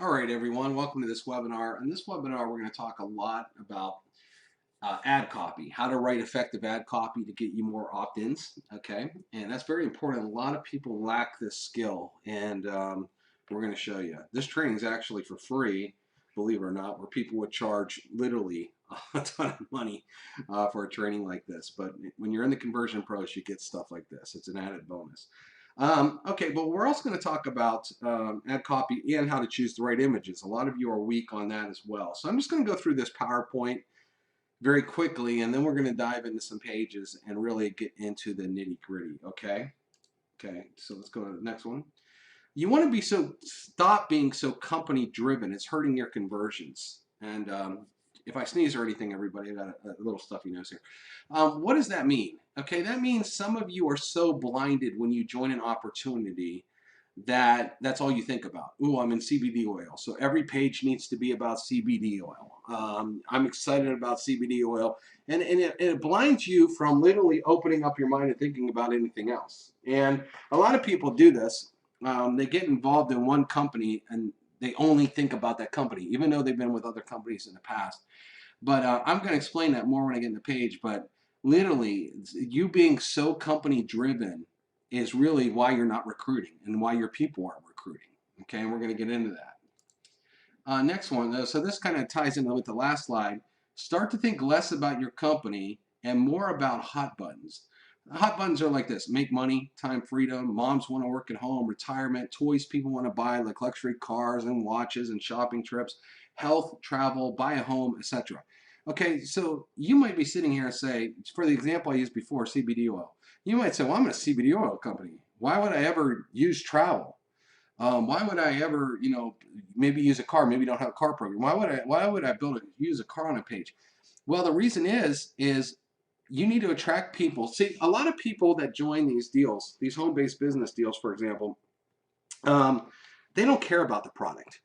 All right, everyone, welcome to this webinar. In this webinar, we're going to talk a lot about ad copy, how to write effective ad copy to get you more opt-ins, okay? And that's very important. A lot of people lack this skill, and we're going to show you. This training is actually for free, believe it or not, where people would charge literally a ton of money for a training like this. But when you're in the Conversion Pros, you get stuff like this. It's an added bonus. Okay, but we're also going to talk about ad copy and how to choose the right images. A lot of you are weak on that as well. So I'm just going to go through this PowerPoint very quickly, and then we're going to dive into some pages and really get into the nitty-gritty, okay? Okay, so let's go to the next one. You want to be stop being so company-driven. It's hurting your conversions. And if I sneeze or anything, everybody, I got a little stuffy nose here. What does that mean? Okay, that means some of you are so blinded when you join an opportunity that that's all you think about. Ooh, I'm in CBD oil, so every page needs to be about CBD oil. I'm excited about CBD oil, and it blinds you from literally opening up your mind and thinking about anything else. And a lot of people do this. They get involved in one company and they only think about that company, even though they've been with other companies in the past. But I'm going to explain that more when I get in the page. But literally, you being so company driven is really why you're not recruiting and why your people aren't recruiting. Okay, and we're going to get into that. Next one, so this kind of ties in with the last slide. Start to think less about your company and more about hot buttons. Hot buttons are like this: make money, time freedom, moms want to work at home, retirement, toys people want to buy like luxury cars and watches and shopping trips, health, travel, buy a home, etc. Okay, so you might be sitting here and say, for the example I used before, CBD oil. You might say, well, I'm a CBD oil company. Why would I ever use travel? Why would I ever, maybe use a car? Maybe don't have a car program. Why would I use a car on a page? Well, the reason is you need to attract people. See, a lot of people that join these deals, these home-based business deals, for example, um, they don't care about the product.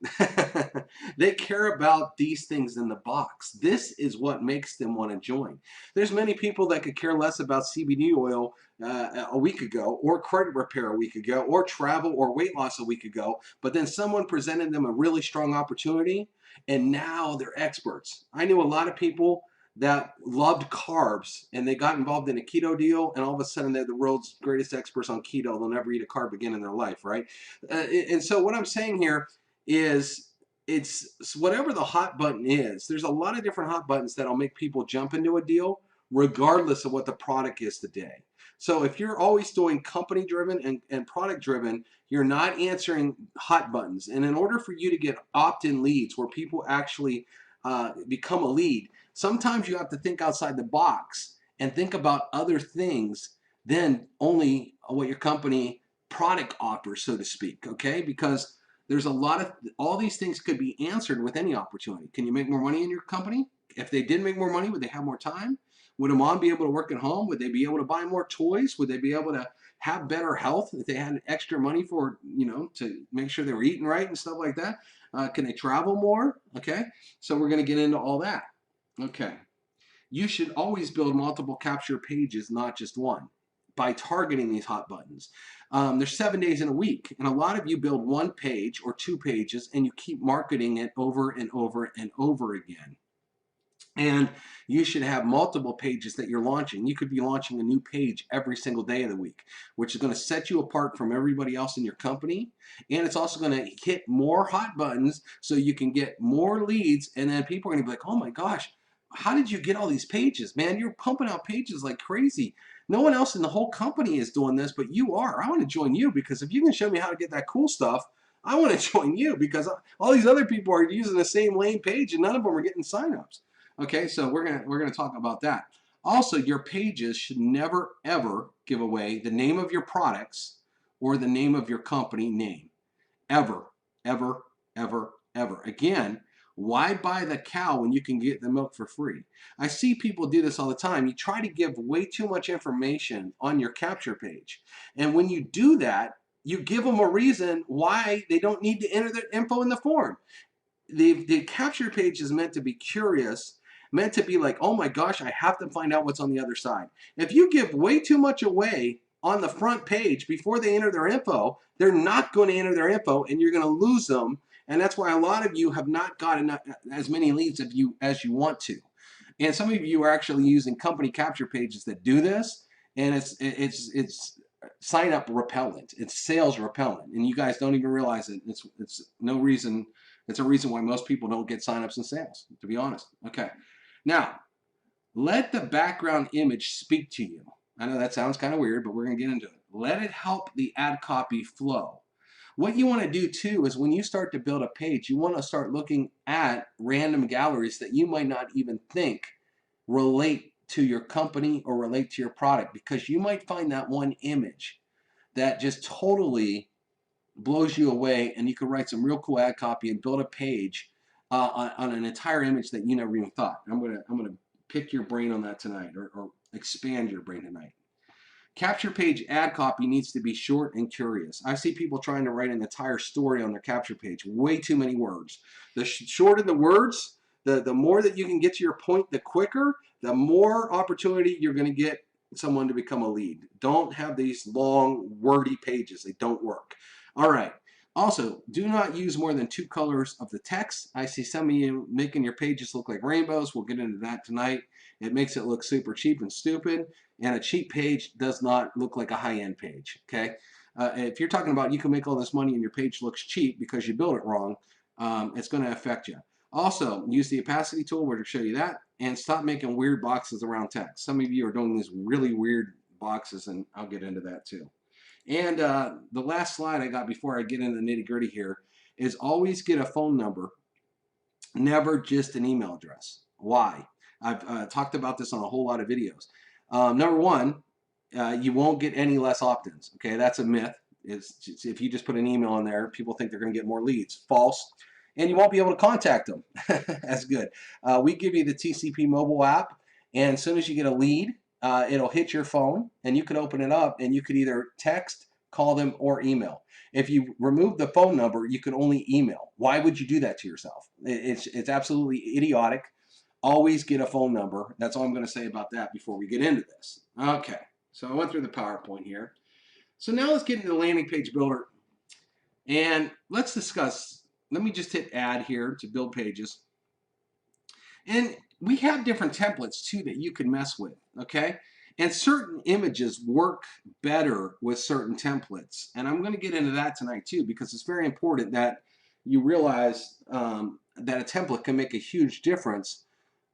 They care about these things in the box. This is what makes them want to join. There's many people that could care less about CBD oil a week ago, or credit repair a week ago, or travel or weight loss a week ago, but then someone presented them a really strong opportunity and now they're experts. I knew a lot of people that loved carbs and they got involved in a keto deal, and all of a sudden they're the world's greatest experts on keto. They'll never eat a carb again in their life, right? And so what I'm saying here is it's whatever the hot button is. There's a lot of different hot buttons that'll make people jump into a deal regardless of what the product is today. So if you're always doing company driven and product driven, you're not answering hot buttons. And in order for you to get opt-in leads where people actually become a lead, sometimes you have to think outside the box and think about other things than only what your company product offers, so to speak, okay? Because there's a lot of, all these things could be answered with any opportunity. Can you make more money in your company? If they did make more money, would they have more time? Would a mom be able to work at home? Would they be able to buy more toys? Would they be able to have better health if they had extra money for, to make sure they were eating right and stuff like that? Can they travel more? Okay, so we're going to get into all that. Okay, you should always build multiple capture pages, not just one, by targeting these hot buttons. There's 7 days in a week, and a lot of you build one page or 2 pages and you keep marketing it over and over and over again. And you should have multiple pages that you're launching. You could be launching a new page every single day of the week, which is going to set you apart from everybody else in your company. And it's also going to hit more hot buttons so you can get more leads. And then people are going to be like, oh my gosh, how did you get all these pages? Man, you're pumping out pages like crazy. No one else in the whole company is doing this, but you are. I want to join you because if you can show me how to get that cool stuff, I want to join you because all these other people are using the same lame page and none of them are getting signups. Okay, so we're gonna talk about that. Also, your pages should never ever give away the name of your products or the name of your company name. Ever, ever, ever, ever. Again, why buy the cow when you can get the milk for free? I see people do this all the time. You try to give way too much information on your capture page. And when you do that, you give them a reason why they don't need to enter their info in the form. The capture page is meant to be curious, meant to be like, oh my gosh, I have to find out what's on the other side. If you give way too much away on the front page before they enter their info, they're not going to enter their info and you're going to lose them And that's why a lot of you have not gotten as many leads as you want to. And some of you are actually using company capture pages that do this, and it's sign up repellent. It's sales repellent, and you guys don't even realize it. It's no reason. It's a reason why most people don't get signups and sales, to be honest. Okay, now let the background image speak to you. I know that sounds kind of weird, but we're gonna get into it. Let it help the ad copy flow. What you want to do too is when you start to build a page, you want to start looking at random galleries that you might not even think relate to your company or relate to your product, because you might find that one image that just totally blows you away, and you can write some real cool ad copy and build a page on an entire image that you never even thought. I'm gonna pick your brain on that tonight, or expand your brain tonight. Capture page ad copy needs to be short and curious. I see people trying to write an entire story on their capture page. Way too many words. The shorter the words, the more that you can get to your point, the quicker, the more opportunity you're going to get someone to become a lead. Don't have these long, wordy pages. They don't work. All right. Also, do not use more than 2 colors of the text. I see some of you making your pages look like rainbows. We'll get into that tonight. It makes it look super cheap and stupid. And a cheap page does not look like a high-end page, okay? If you're talking about you can make all this money and your page looks cheap because you built it wrong, it's going to affect you. Also, use the opacity tool. We're going to show you that. And stop making weird boxes around text. Some of you are doing these really weird boxes, and I'll get into that too. And the last slide I got before I get into the nitty-gritty here is always get a phone number, never just an email address. Why? I've talked about this on a whole lot of videos. Number one, you won't get any less opt-ins. Okay, that's a myth. If you just put an email in there, people think they're going to get more leads. False. And you won't be able to contact them. That's good. We give you the TCP mobile app, and as soon as you get a lead, it'll hit your phone, and you can open it up, and you could either text, call them, or email. If you remove the phone number, you can only email. Why would you do that to yourself? It's absolutely idiotic. Always get a phone number. That's all I'm going to say about that before we get into this. Okay, so I went through the PowerPoint here. So now let's get into the landing page builder, and let's discuss. Let me just hit add here to build pages. And we have different templates too that you can mess with, okay? And certain images work better with certain templates. And I'm going to get into that tonight too, because it's very important that you realize that a template can make a huge difference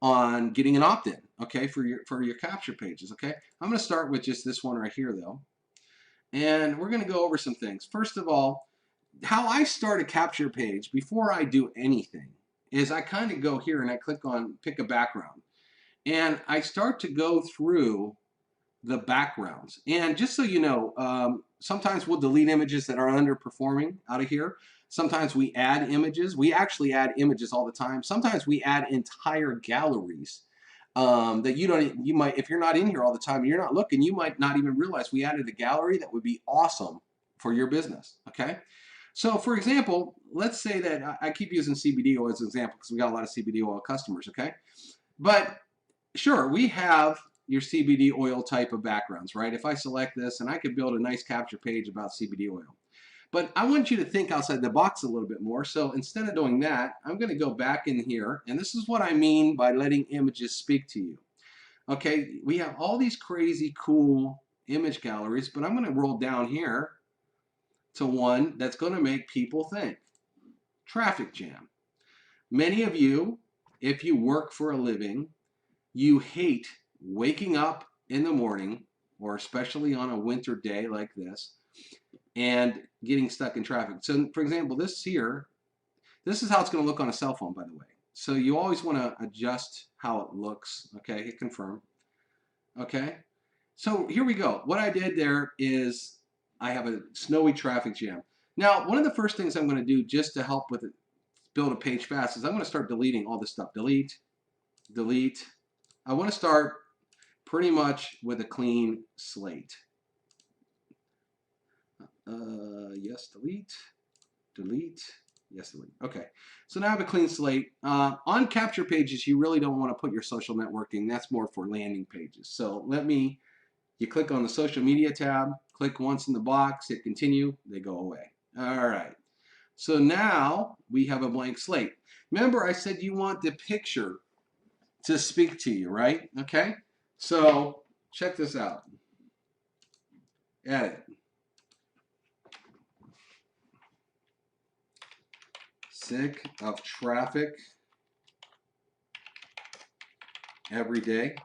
on getting an opt-in, okay, for your capture pages, okay? I'm going to start with just this one right here though. And we're going to go over some things. First of all, how I start a capture page before I do anything is I kind of go here and I click on pick a background. And I start to go through the backgrounds. And just so you know, sometimes we'll delete images that are underperforming out of here. Sometimes we add images. We actually add images all the time. Sometimes we add entire galleries that you might, if you're not in here all the time, you're not looking, you might not even realize we added a gallery that would be awesome for your business, okay? So for example, let's say that I keep using CBD oil as an example because we got a lot of CBD oil customers, okay? But sure, we have your CBD oil type of backgrounds, right? If I select this, and I could build a nice capture page about CBD oil. But I want you to think outside the box a little bit more. So instead of doing that, I'm going to go back in here, and this is what I mean by letting images speak to you. Okay, we have all these crazy cool image galleries, but I'm going to roll down here to one that's going to make people think. Traffic jam. Many of you, if you work for a living, you hate waking up in the morning, or especially on a winter day like this, and getting stuck in traffic. So for example, this here, this is how it's going to look on a cell phone, by the way. So you always want to adjust how it looks. Okay, hit confirm. Okay, so here we go. What I did there is I have a snowy traffic jam. Now, one of the first things I'm going to do just to help with it, build a page fast, is I'm going to start deleting all this stuff. Delete, delete. I want to start pretty much with a clean slate. Yes, delete, delete, yes, delete. Okay, so now I have a clean slate. On capture pages, you really don't want to put your social networking. That's more for landing pages. So you click on the social media tab, click once in the box, hit continue, they go away. All right. So now we have a blank slate. Remember I said you want the picture to speak to you, right? Okay, so check this out. Edit. Sick of traffic every day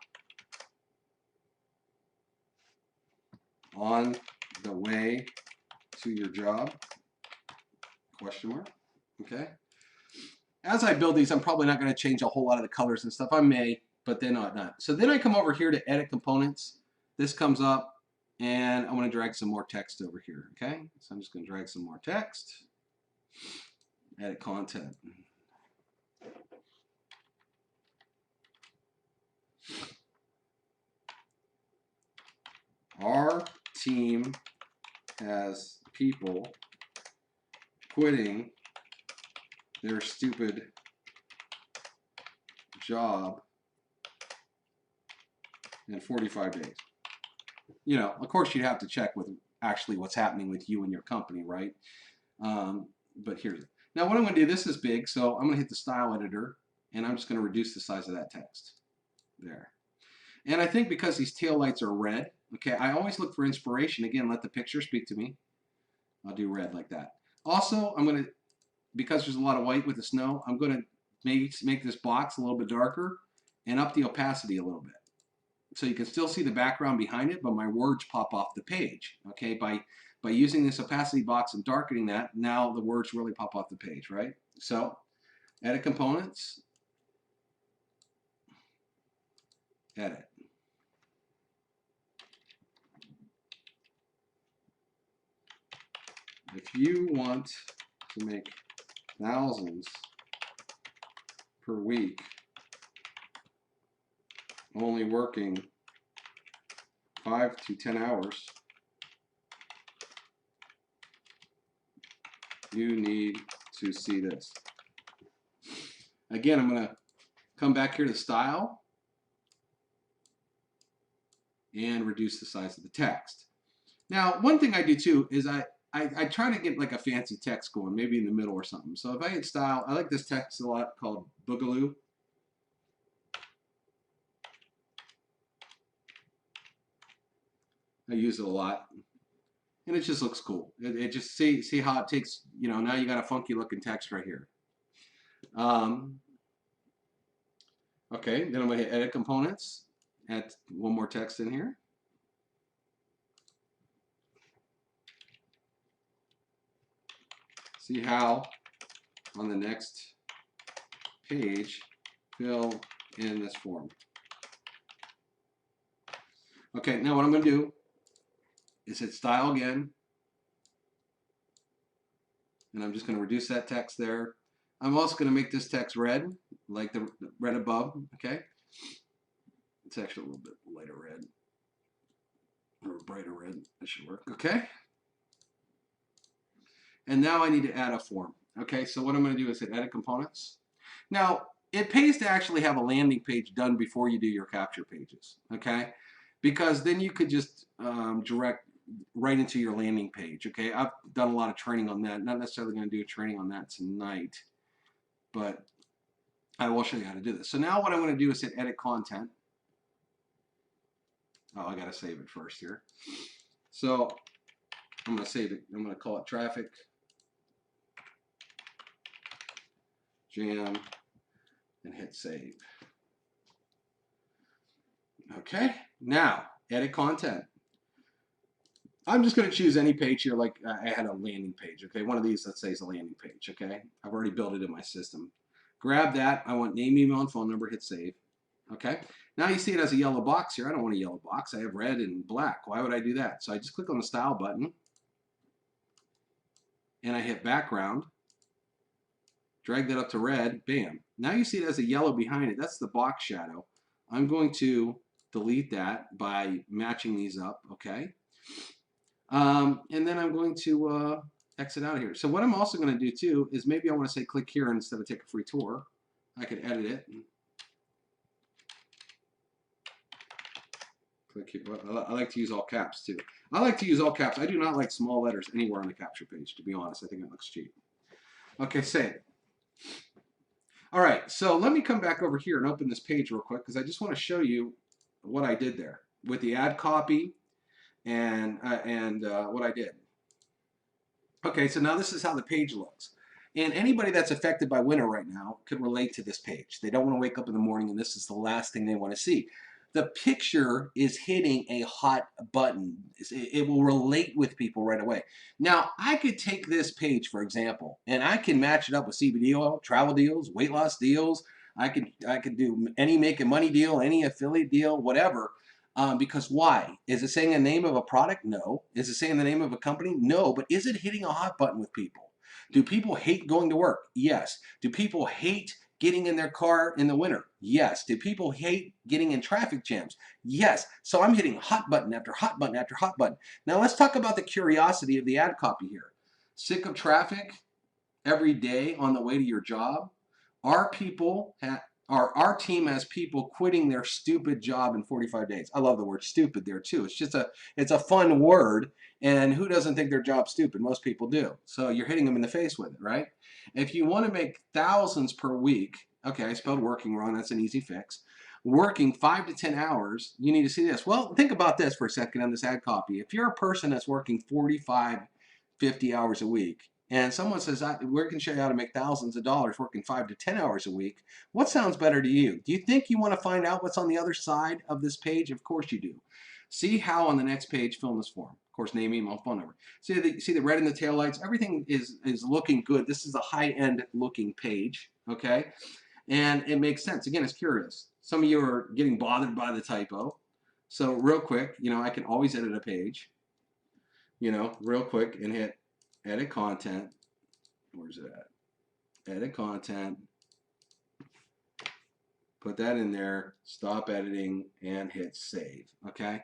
on the way to your job? Question mark. Okay. As I build these, I'm probably not going to change a whole lot of the colors and stuff. I may, but then not. So then I come over here to edit components. This comes up, and I'm going to drag some more text over here. Okay. So I'm just going to drag some more text. Edit content. Our team has people quitting their stupid job in 45 days. You know, of course, you'd have to check with actually what's happening with you and your company, right? But here's it. Now, what I'm going to do, this is big, so I'm going to hit the style editor, and I'm just going to reduce the size of that text. There. And I think because these tail lights are red, okay, I always look for inspiration. Again, let the picture speak to me. I'll do red like that. Also, I'm going to, because there's a lot of white with the snow, I'm going to maybe make this box a little bit darker and up the opacity a little bit. So you can still see the background behind it, but my words pop off the page. Okay, by using this opacity box and darkening that, now the words really pop off the page, right? So, edit components, edit. If you want to make thousands per week, only working 5 to 10 hours, you need to see this. Again, I'm going to come back here to style and reduce the size of the text. Now, one thing I do too is I try to get like a fancy text going, maybe in the middle or something. So if I hit style, I like this text a lot called Boogaloo. I use it a lot, and it just looks cool. It just see how it takes, you know, now you got a funky looking text right here. Okay, then I'm going to hit edit components, add one more text in here. See how on the next page fill in this form. Okay, now what I'm going to do is hit style again, and I'm just going to reduce that text there. I'm also going to make this text red, like the red above, okay? It's actually a little bit lighter red, or brighter red, that should work, okay? And now I need to add a form, okay? So what I'm going to do is hit edit components. Now, it pays to actually have a landing page done before you do your capture pages, okay? Because then you could just direct right into your landing page, okay? I've done a lot of training on that. Not necessarily going to do a training on that tonight, but I will show you how to do this. So now what I'm going to do is hit edit content. Oh, I got to save it first here. So I'm going to save it. I'm going to call it traffic jam and hit save. Okay, now edit content. I'm just going to choose any page here, like I had a landing page, okay? One of these, let's say, is a landing page, okay? I've already built it in my system. Grab that. I want name, email, and phone number. Hit save, okay? Now you see it as a yellow box here. I don't want a yellow box. I have red and black. Why would I do that? So I just click on the style button, and I hit background. Drag that up to red. Bam. Now you see it as a yellow behind it. That's the box shadow. I'm going to delete that by matching these up, okay? And then I'm going to exit out of here. So what I'm also going to do too is maybe I want to say click here instead of take a free tour. I could edit it. Click here. I like to use all caps too. I like to use all caps. I do not like small letters anywhere on the capture page, to be honest. I think it looks cheap. Okay, save. All right, so let me come back over here and open this page real quick because I just want to show you what I did there with the ad copy and what I did. Okay, so now this is how the page looks. And anybody that's affected by winter right now could relate to this page. They don't want to wake up in the morning and this is the last thing they want to see. The picture is hitting a hot button. It will relate with people right away. Now, I could take this page, for example, and I can match it up with CBD oil, travel deals, weight loss deals. I could do any make and money deal, any affiliate deal, whatever. Because why? Is it saying the name of a product? No. Is it saying the name of a company? No. But is it hitting a hot button with people? Do people hate going to work? Yes. Do people hate getting in their car in the winter? Yes. Do people hate getting in traffic jams? Yes. So I'm hitting hot button after hot button after hot button. Now let's talk about the curiosity of the ad copy here. Sick of traffic every day on the way to your job? Our people our team has people quitting their stupid job in 45 days. I love the word stupid there too. It's a fun word, and who doesn't think their job's stupid? Most people do. So you're hitting them in the face with it, right? If you want to make thousands per week, okay, I spelled working wrong. That's an easy fix. Working 5 to 10 hours, you need to see this. Well, think about this for a second on this ad copy. If you're a person that's working 45, 50 hours a week, and someone says, we can show you how to make thousands of dollars working 5 to 10 hours a week, what sounds better to you? Do you think you want to find out what's on the other side of this page? Of course you do. See how on the next page, fill in this form. Of course, name, email, phone number. See the red in the taillights? Everything is looking good. This is a high-end looking page, okay? And it makes sense. Again, it's curious. Some of you are getting bothered by the typo. So real quick, I can always edit a page, real quick and hit edit content. Where's it at? Edit content. Put that in there, stop editing, and hit save, okay?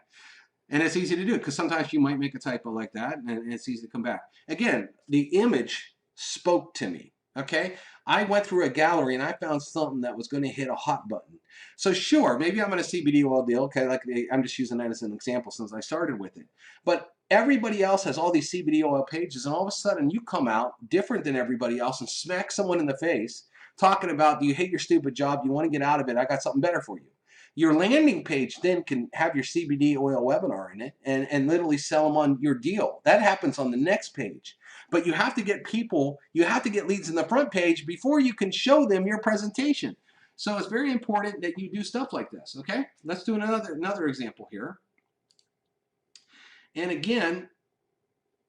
And it's easy to do because sometimes you might make a typo like that and it's easy to come back. Again, the image spoke to me, okay? I went through a gallery and I found something that was going to hit a hot button. So sure, maybe I'm in a CBD oil deal, okay? I'm just using that as an example since I started with it. But everybody else has all these CBD oil pages and all of a sudden you come out different than everybody else and smack someone in the face talking about, do you hate your stupid job? Do you want to get out of it? I got something better for you. Your landing page then can have your CBD oil webinar in it and literally sell them on your deal. That happens on the next page. But you have to get people, you have to get leads in the front page before you can show them your presentation. So it's very important that you do stuff like this, okay? Let's do another example here. And again,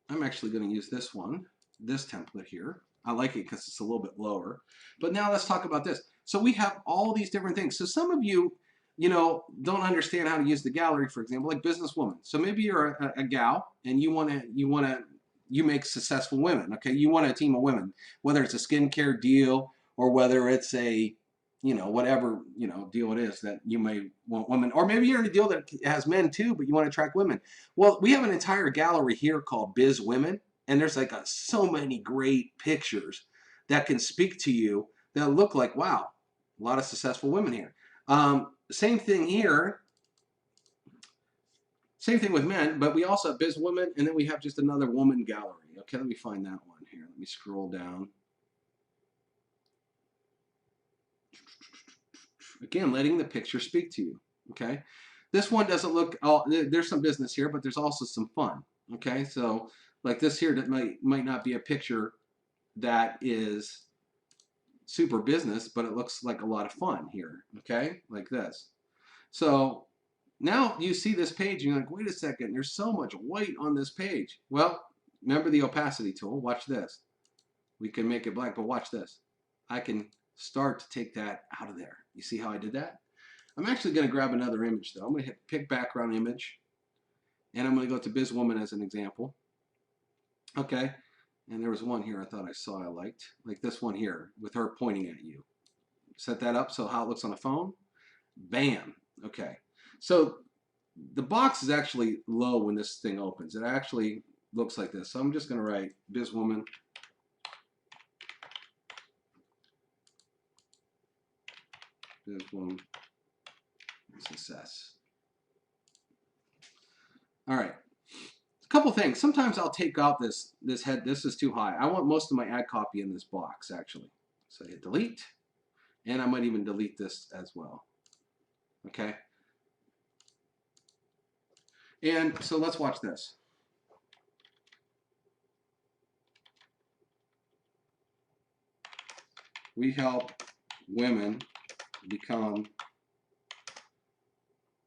I'm actually going to use this template here. I like it because it's a little bit lower. But now let's talk about this. So we have all these different things. So some of you, don't understand how to use the gallery, for example, like businesswoman. So maybe you're a gal and you make successful women, okay? You want a team of women, whether it's a skincare deal or whether it's a, whatever, deal it is that you may want women, or maybe you're in a deal that has men too, but you want to attract women. Well, we have an entire gallery here called Biz Women, and there's like so many great pictures that can speak to you that look like, wow, a lot of successful women here. Same thing here. Same thing with men, but we also have biz women, and then we have just another woman gallery. Okay, let me find that one here. Let me scroll down. Again, letting the picture speak to you. Okay, this one doesn't look. There's some business here, but there's also some fun. Okay, so like this here, that might not be a picture that is super business, but it looks like a lot of fun here. Okay, like this. So now you see this page and you're like, wait a second, there's so much white on this page. Well, remember the opacity tool. Watch this. We can make it black, but watch this. I can start to take that out of there. You see how I did that? I'm actually going to grab another image though. I'm going to hit pick background image, and I'm going to go to Biz Woman as an example. Okay, and there was one here I thought I saw I liked, like this one here with her pointing at you. Set that up so how it looks on a phone. Bam. Okay. So the box is actually low when this thing opens. It actually looks like this. So I'm just going to write Bizwoman. Bizwoman success. All right. couple things. Sometimes I'll take out this head. This is too high. I want most of my ad copy in this box, actually. So I hit delete, and I might even delete this as well. Okay. And so let's watch this. We help women become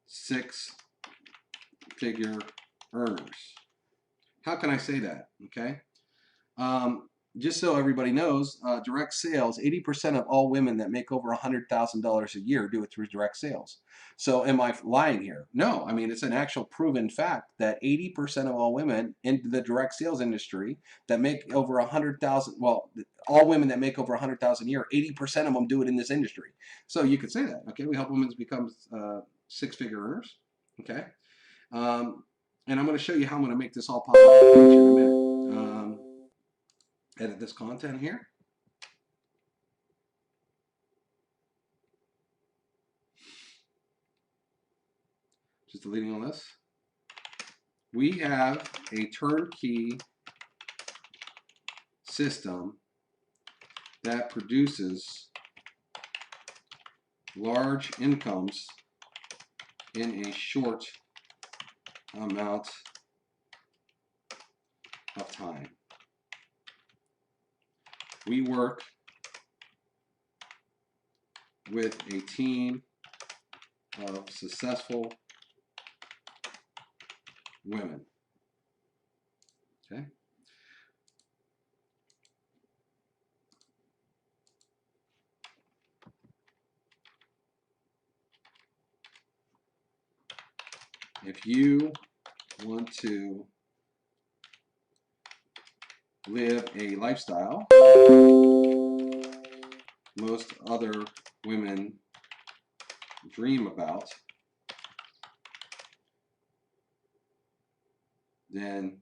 six-figure earners. How can I say that? Okay. Just so everybody knows, direct sales, 80% of all women that make over $100,000 a year do it through direct sales. So am I lying here? No, I mean, it's an actual proven fact that 80% of all women in the direct sales industry that make over 100,000, well, all women that make over 100,000 a year, 80% of them do it in this industry. So you could say that, okay? We help women become six-figure earners, okay? And I'm going to show you how I'm going to make this all pop up on the page in a minute. Edit this content here. Just deleting all this. We have a turnkey system that produces large incomes in a short amount of time. We work with a team of successful women. Okay. If you want to live a lifestyle most other women dream about, then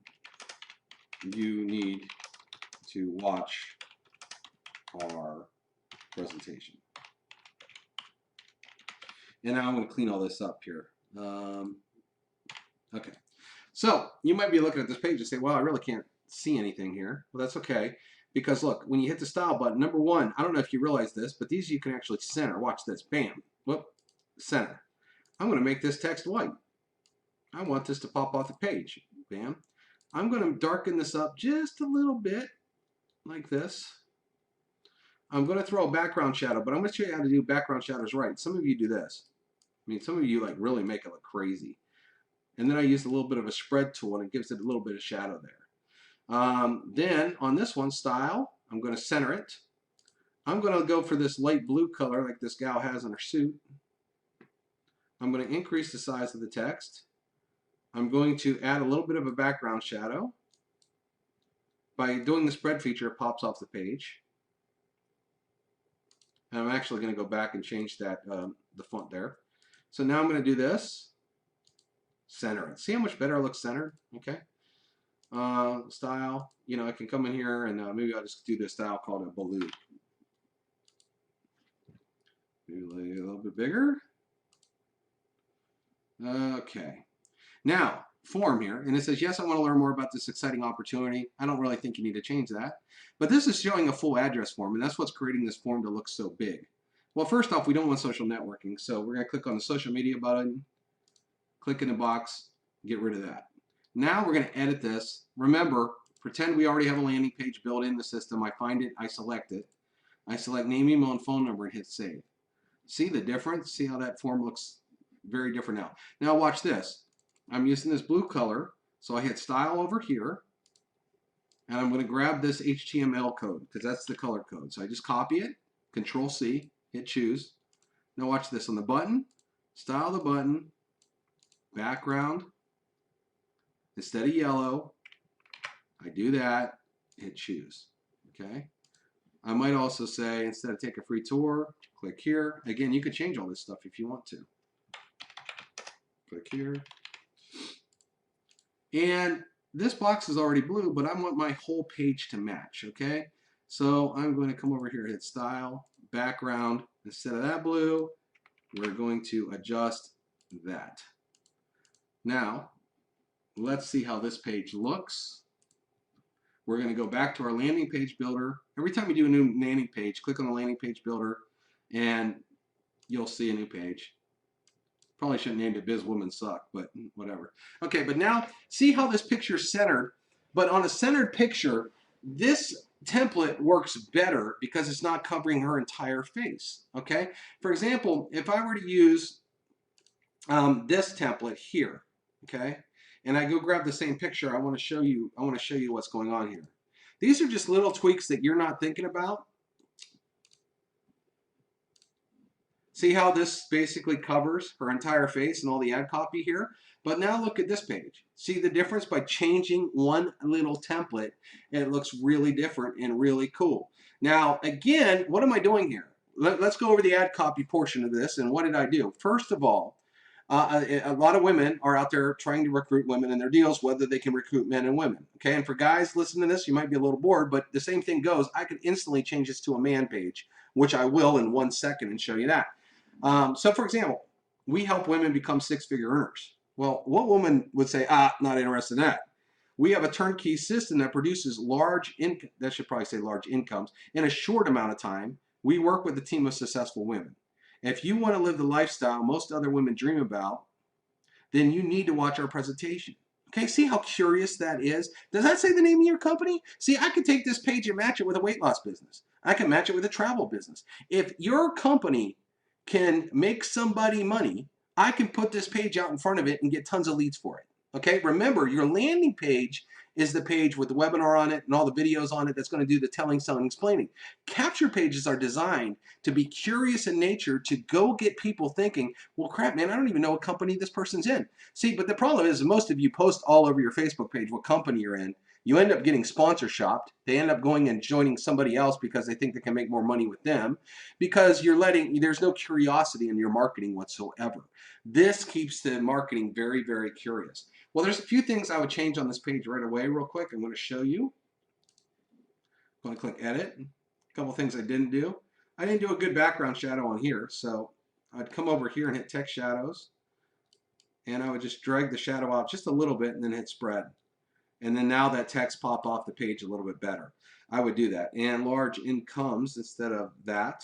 you need to watch our presentation. And now I'm going to clean all this up here. Okay. So you might be looking at this page and say, well, I really can't see anything here. Well, that's okay. Because look, when you hit the style button, number one, I don't know if you realize this, but these you can actually center. Watch this. Bam. Whoop. Center. I'm going to make this text white. I want this to pop off the page. Bam. I'm going to darken this up just a little bit, like this. I'm going to throw a background shadow, but I'm going to show you how to do background shadows right. Some of you do this. I mean, some of you like really make it look crazy. And then I use a little bit of a spread tool, and it gives it a little bit of shadow there. Then on this one, style, I'm going to center it. I'm going to go for this light blue color like this gal has in her suit. I'm going to increase the size of the text. I'm going to add a little bit of a background shadow. By doing the spread feature, it pops off the page. And I'm actually going to go back and change that the font there. So now I'm going to do this. Center it. See how much better it looks centered? Okay. Style. You know, I can come in here and maybe I'll just do this style called a balloon. Maybe a little bit bigger. Okay. Now, form here, and it says, yes, I want to learn more about this exciting opportunity. I don't really think you need to change that. But this is showing a full address form, and that's what's creating this form to look so big. Well, first off, we don't want social networking, so we're going to click on the social media button, click in the box, get rid of that. Now we're going to edit this. Remember, pretend we already have a landing page built in the system. I find it, I select it. I select name, email, and phone number and hit save. See the difference? See how that form looks very different now. Now watch this. I'm using this blue color, so I hit style over here, and I'm going to grab this HTML code because that's the color code. So I just copy it, Control C, hit choose. Now watch this on the button, style the button, background, instead of yellow, I do that, hit choose. Okay. I might also say instead of take a free tour, click here. Again, you can change all this stuff if you want to. Click here. And this box is already blue, but I want my whole page to match, okay? So I'm going to come over here, hit style, background. Instead of that blue, we're going to adjust that. Now, let's see how this page looks. We're going to go back to our landing page builder. Every time we do a new landing page, click on the landing page builder and you'll see a new page. Probably shouldn't name it Biz Women Suck, but whatever. Okay, but now see how this picture is centered. But on a centered picture, this template works better because it's not covering her entire face. Okay, for example, if I were to use this template here, okay, and I go grab the same picture, I want to show you what's going on here. These are just little tweaks that you're not thinking about. See how this basically covers her entire face and all the ad copy here? But now look at this page. See the difference by changing one little template, and it looks really different and really cool. Now, again, what am I doing here? Let's go over the ad copy portion of this, and what did I do? First of all, a lot of women are out there trying to recruit women in their deals, whether they can recruit men and women. Okay, and for guys listening to this, you might be a little bored, but the same thing goes. I could instantly change this to a man page, which I will in 1 second and show you that. So for example, we help women become six-figure earners. Well, what woman would say, not interested in that? We have a turnkey system that produces large income, that should probably say large incomes, in a short amount of time. We work with a team of successful women. If you want to live the lifestyle most other women dream about, then you need to watch our presentation. Okay, see how curious that is? Does that say the name of your company? See, I could take this page and match it with a weight loss business. I can match it with a travel business. If your company can make somebody money, I can put this page out in front of it and get tons of leads for it. Okay, remember, your landing page is the page with the webinar on it and all the videos on it that's going to do the telling, selling, explaining. Capture pages are designed to be curious in nature, to go get people thinking, well, crap, man, I don't even know what company this person's in. See, but the problem is most of you post all over your Facebook page what company you're in. You end up getting sponsor shopped. They end up going and joining somebody else because they think they can make more money with them, because there's no curiosity in your marketing whatsoever. This keeps the marketing very, very curious. Well, there's a few things I would change on this page right away real quick. I'm going to show you. I'm going to click edit. A couple things I didn't do. I didn't do a good background shadow on here, so I'd come over here and hit text shadows, and I would just drag the shadow out just a little bit and then hit spread. And then now that text pop off the page a little bit better. I would do that. And large incomes instead of that.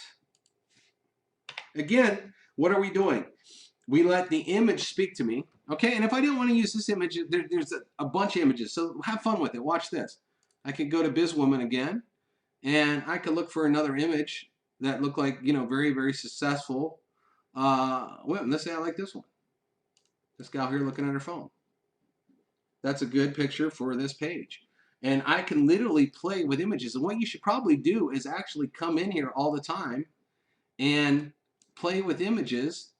Again, what are we doing? We let the image speak to me. Okay, and if I didn't want to use this image, there's a bunch of images. So have fun with it. Watch this. I could go to Bizwoman again, and I could look for another image that looked like, very, very successful. Let's say I like this one. This gal here looking at her phone. That's a good picture for this page. And I can literally play with images. And what you should probably do is actually come in here all the time and play with images.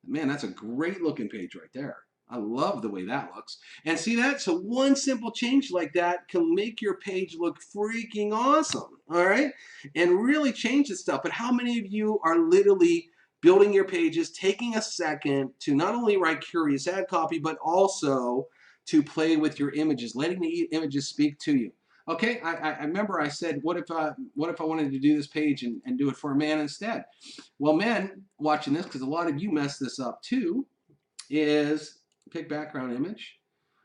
Man, that's a great looking page right there. I love the way that looks. And see that? So one simple change like that can make your page look freaking awesome. All right? And really change the stuff. But how many of you are literally building your pages, taking a second to not only write curious ad copy, but also to play with your images, letting the images speak to you? Okay, I remember I said, what if I wanted to do this page and do it for a man instead? Well, men watching this, because a lot of you mess this up too, is pick background image.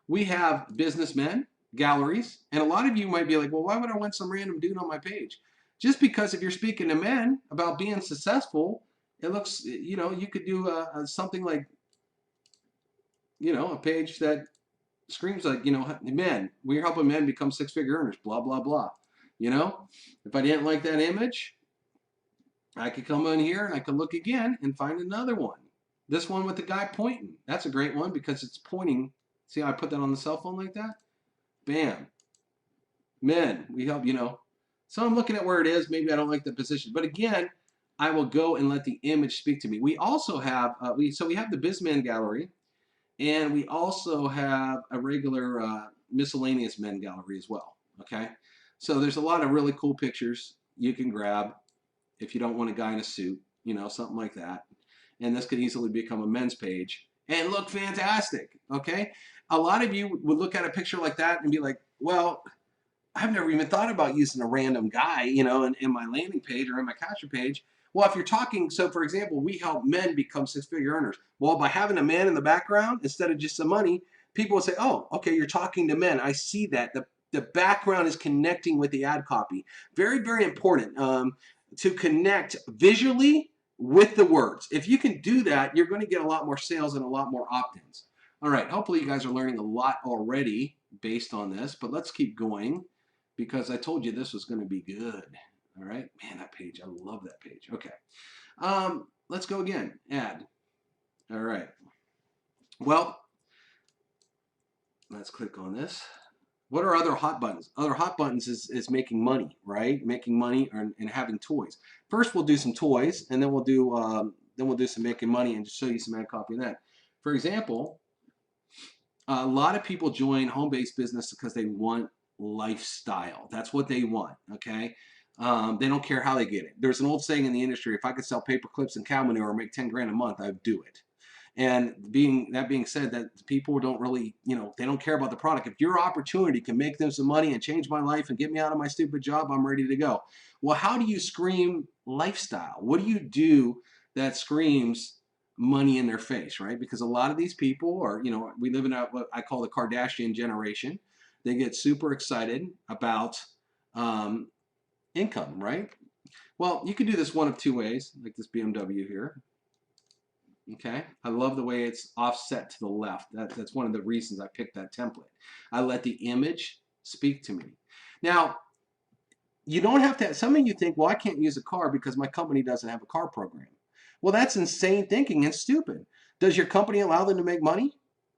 We have businessmen, galleries, and a lot of you might be like, well, why would I want some random dude on my page? Just because if you're speaking to men about being successful, it looks, you could do something like, a page that screams like, men, we're helping men become six-figure earners, blah, blah, blah. If I didn't like that image, I could come in here and I could look again and find another one. This one with the guy pointing. That's a great one because it's pointing. See how I put that on the cell phone like that? Bam. Men, we help, So I'm looking at where it is. Maybe I don't like the position. But again, I will go and let the image speak to me. We also have, we have the Bizman gallery. And we also have a regular miscellaneous men gallery as well, okay? So there's a lot of really cool pictures you can grab if you don't want a guy in a suit, something like that. And this could easily become a men's page and look fantastic, okay? A lot of you would look at a picture like that and be like, well, I've never even thought about using a random guy, in my landing page or in my capture page. Well, if you're talking, so for example, we help men become six-figure earners. Well, by having a man in the background instead of just some money, people will say, oh, okay, you're talking to men. I see that. The background is connecting with the ad copy. Very, very important to connect visually with the words. If you can do that, you're going to get a lot more sales and a lot more opt-ins. All right, hopefully you guys are learning a lot already based on this, but let's keep going because I told you this was going to be good. All right, man, that page, I love that page. Okay, let's go again, ad. All right, well, let's click on this. What are other hot buttons? Other hot buttons is making money, right? Making money and having toys. First, we'll do some toys, and then we'll do some making money and just show you some ad copy of that. For example, a lot of people join home-based business because they want lifestyle. That's what they want. Okay, they don't care how they get it. There's an old saying in the industry: if I could sell paper clips and cow manure or make 10 grand a month, I'd do it. And that being said, that people don't really, they don't care about the product. If your opportunity can make them some money and change my life and get me out of my stupid job, I'm ready to go. Well, how do you scream lifestyle? What do you do that screams money in their face, right? Because a lot of these people are, we live in what I call the Kardashian generation. They get super excited about income, right? Well, you can do this one of two ways, like this BMW here. Okay, I love the way it's offset to the left. That's one of the reasons I picked that template. I let the image speak to me. Now, you don't have to, some of you think, well, I can't use a car because my company doesn't have a car program. Well, that's insane thinking and stupid. Does your company allow them to make money?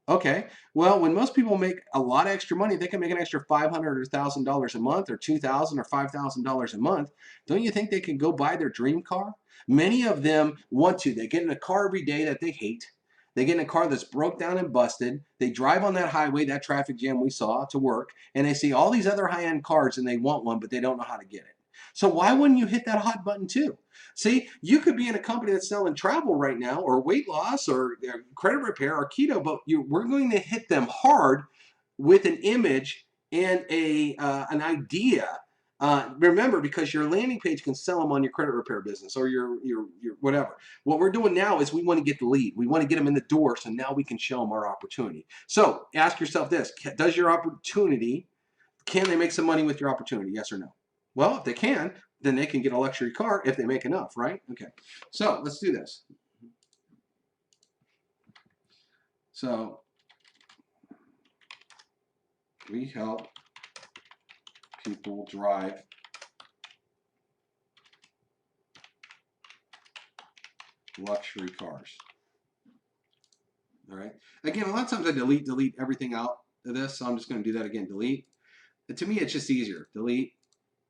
Okay, well, when most people make a lot of extra money, they can make an extra $500 or $1,000 a month or $2,000 or $5,000 a month. Don't you think they can go buy their dream car? Many of them want to. They get in a car every day that they hate. They get in a car that's broke down and busted. They drive on that highway, that traffic jam we saw, to work, and they see all these other high-end cars and they want one, but they don't know how to get it. So why wouldn't you hit that hot button too? See, you could be in a company that's selling travel right now, or weight loss, or credit repair, or keto, but we're going to hit them hard with an image and an idea. Remember, because your landing page can sell them on your credit repair business or your whatever. What we're doing now is we want to get the lead. We want to get them in the door, so now we can show them our opportunity. So ask yourself this: does your opportunity, can they make some money with your opportunity? Yes or no? Well, if they can, then they can get a luxury car if they make enough, right? Okay, so let's do this. So we help people drive luxury cars. All right. Again, a lot of times I delete everything out of this, so I'm just going to do that again. Delete. And to me, it's just easier. Delete.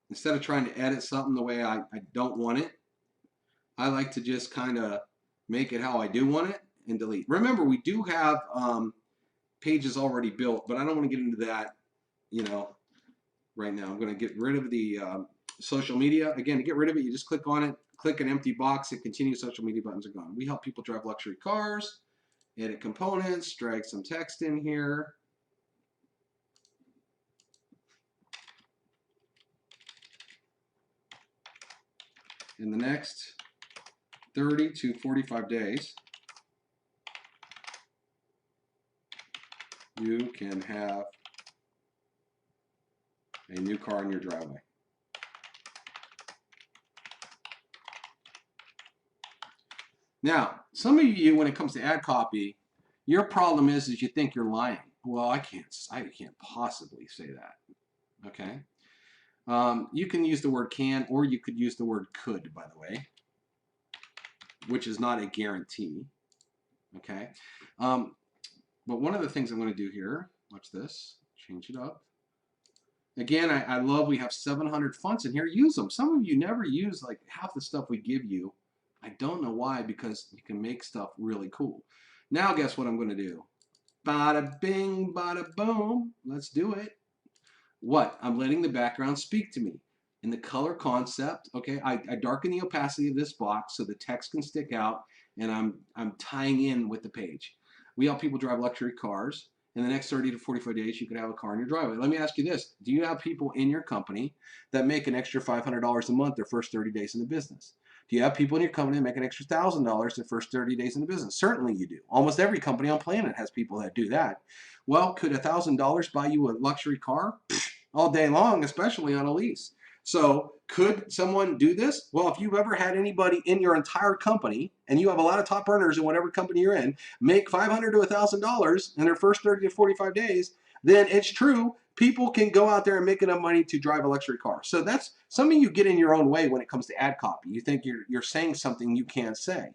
Instead of trying to edit something the way I don't want it, I like to just kind of make it how I do want it and delete. Remember, we do have pages already built, but I don't want to get into that, right now. I'm going to get rid of the social media. Again, to get rid of it, you just click on it, click an empty box, and continue social media buttons are gone. We help people drive luxury cars, edit components, drag some text in here. In the next 30 to 45 days, you can have a new car in your driveway. Now, some of you, when it comes to ad copy, your problem is you think you're lying. Well, I can't possibly say that. Okay. You can use the word can, or you could use the word could, by the way, which is not a guarantee. Okay. But one of the things I'm going to do here, watch this, change it up. Again, I love we have 700 fonts in here. Use them. Some of you never use like half the stuff we give you. I don't know why, because you can make stuff really cool. Now guess what I'm going to do? Bada bing, bada boom. Let's do it. What? I'm letting the background speak to me. In the color concept, okay, I darken the opacity of this box so the text can stick out, and I'm tying in with the page. We help people drive luxury cars. In the next 30 to 45 days, you could have a car in your driveway. Let me ask you this. Do you have people in your company that make an extra $500 a month their first 30 days in the business? Do you have people in your company that make an extra $1,000 the first 30 days in the business? Certainly you do. Almost every company on planet has people that do that. Well, could $1,000 buy you a luxury car? All day long, especially on a lease. So could someone do this? Well, if you've ever had anybody in your entire company, and you have a lot of top earners in whatever company you're in, make $500 to $1,000 in their first 30 to 45 days, then it's true. People can go out there and make enough money to drive a luxury car. So that's something you get in your own way when it comes to ad copy. You think you're saying something you can't say.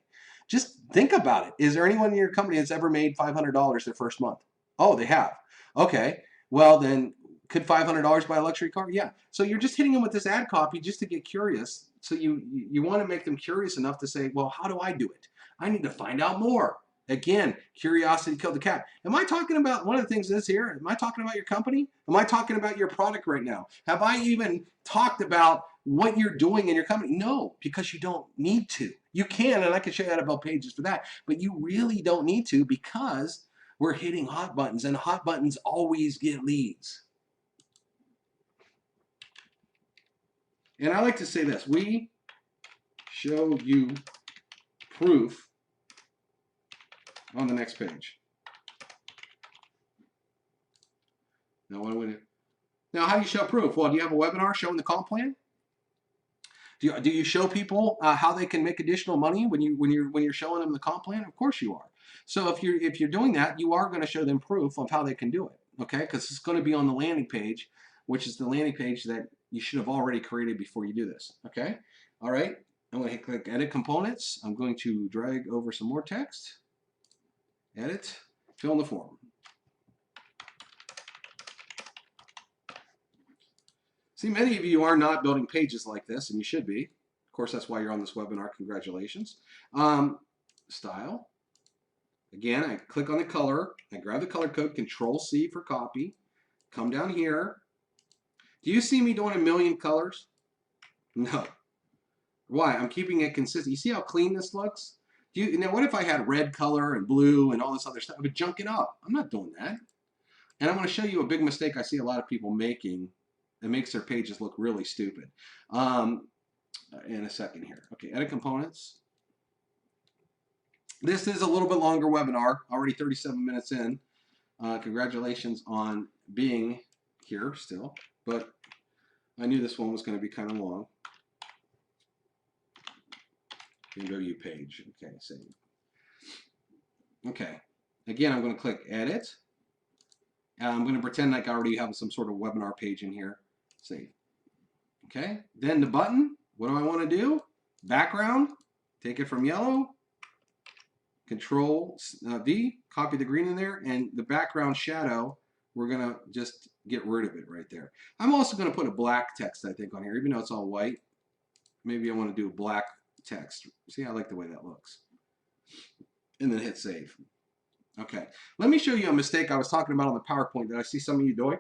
Just think about it. Is there anyone in your company that's ever made $500 their first month? Oh, they have. Okay. Well, then could $500 buy a luxury car? Yeah. So you're just hitting them with this ad copy just to get curious. So you want to make them curious enough to say, well, how do I do it? I need to find out more. Again, curiosity killed the cat. Am I talking about, one of the things is here, am I talking about your company? Am I talking about your product right now? Have I even talked about what you're doing in your company? No, because you don't need to. You can, and I can show you how to build pages for that, but you really don't need to, because we're hitting hot buttons, and hot buttons always get leads. And I like to say this: we show you proof on the next page. Now, how do you show proof? Well, do you have a webinar showing the comp plan? Do you show people how they can make additional money when you're showing them the comp plan? Of course you are. So if you're doing that, you are going to show them proof of how they can do it. Okay, because it's going to be on the landing page, which is the landing page that you should have already created before you do this. Okay, all right. I'm going to click Edit Components. I'm going to drag over some more text. Edit, fill in the form. See, many of you are not building pages like this, and you should be. Of course, that's why you're on this webinar. Congratulations. Style. Again, I click on the color. I grab the color code, Control-C for copy. Come down here. Do you see me doing a million colors? No. Why? I'm keeping it consistent. You see how clean this looks? Now, what if I had red color and blue and all this other stuff? I would junk it up. I'm not doing that. And I'm going to show you a big mistake I see a lot of people making. It makes their pages look really stupid. In a second here. Okay, Edit Components. This is a little bit longer webinar, already 37 minutes in. Congratulations on being here still, but I knew this one was going to be kind of long. BMW page. Okay, save. Okay, again, I'm going to click Edit. I'm going to pretend like I already have some sort of webinar page in here. Save. Okay, then the button. What do I want to do? Background. Take it from yellow. Control V. Copy the green in there, and the background shadow. We're going to just get rid of it right there. I'm also going to put a black text, I think, on here, even though it's all white. Maybe I want to do black text. See, I like the way that looks. And then hit save. Okay, let me show you a mistake I was talking about on the PowerPoint that I see some of you doing,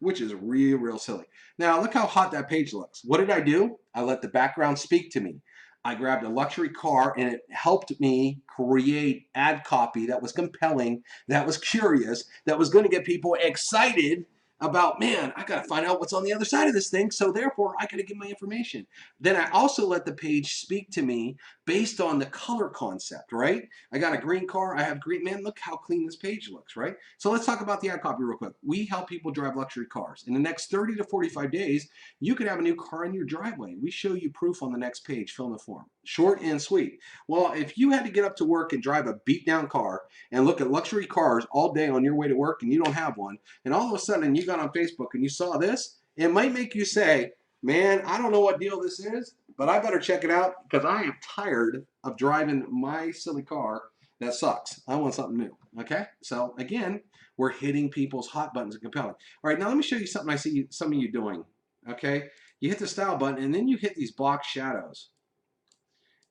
which is real silly. Now, look how hot that page looks. What did I do? I let the background speak to me. I grabbed a luxury car, and it helped me create ad copy that was compelling, that was curious, that was going to get people excited about, man, I got to find out what's on the other side of this thing, so therefore I got to get my information. Then I also let the page speak to me based on the color concept, right? I got a green car, I have green, man, look how clean this page looks, right? So let's talk about the ad copy real quick. We help people drive luxury cars. In the next 30 to 45 days, you could have a new car in your driveway. We show you proof on the next page, fill in the form. Short and sweet. Well, if you had to get up to work and drive a beat down car and look at luxury cars all day on your way to work and you don't have one, and all of a sudden you got on Facebook and you saw this, it might make you say, man, I don't know what deal this is, but I better check it out because I am tired of driving my silly car that sucks. I want something new. Okay? So again, we're hitting people's hot buttons and compelling. All right, now let me show you something I see some of you doing. Okay? You hit the style button and then you hit these box shadows.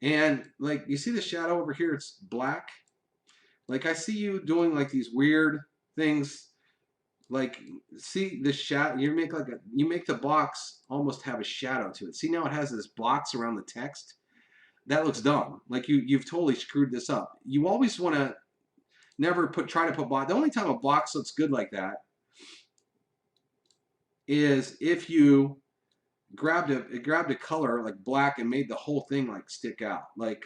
And like you see the shadow over here, it's black. Like I see you doing like these weird things. Like, see the shadow, you make the box almost have a shadow to it. See, now it has this box around the text. That looks dumb. Like you've totally screwed this up. You always want to never try to put box. The only time a box looks good like that is if you grabbed a color like black and made the whole thing like stick out, like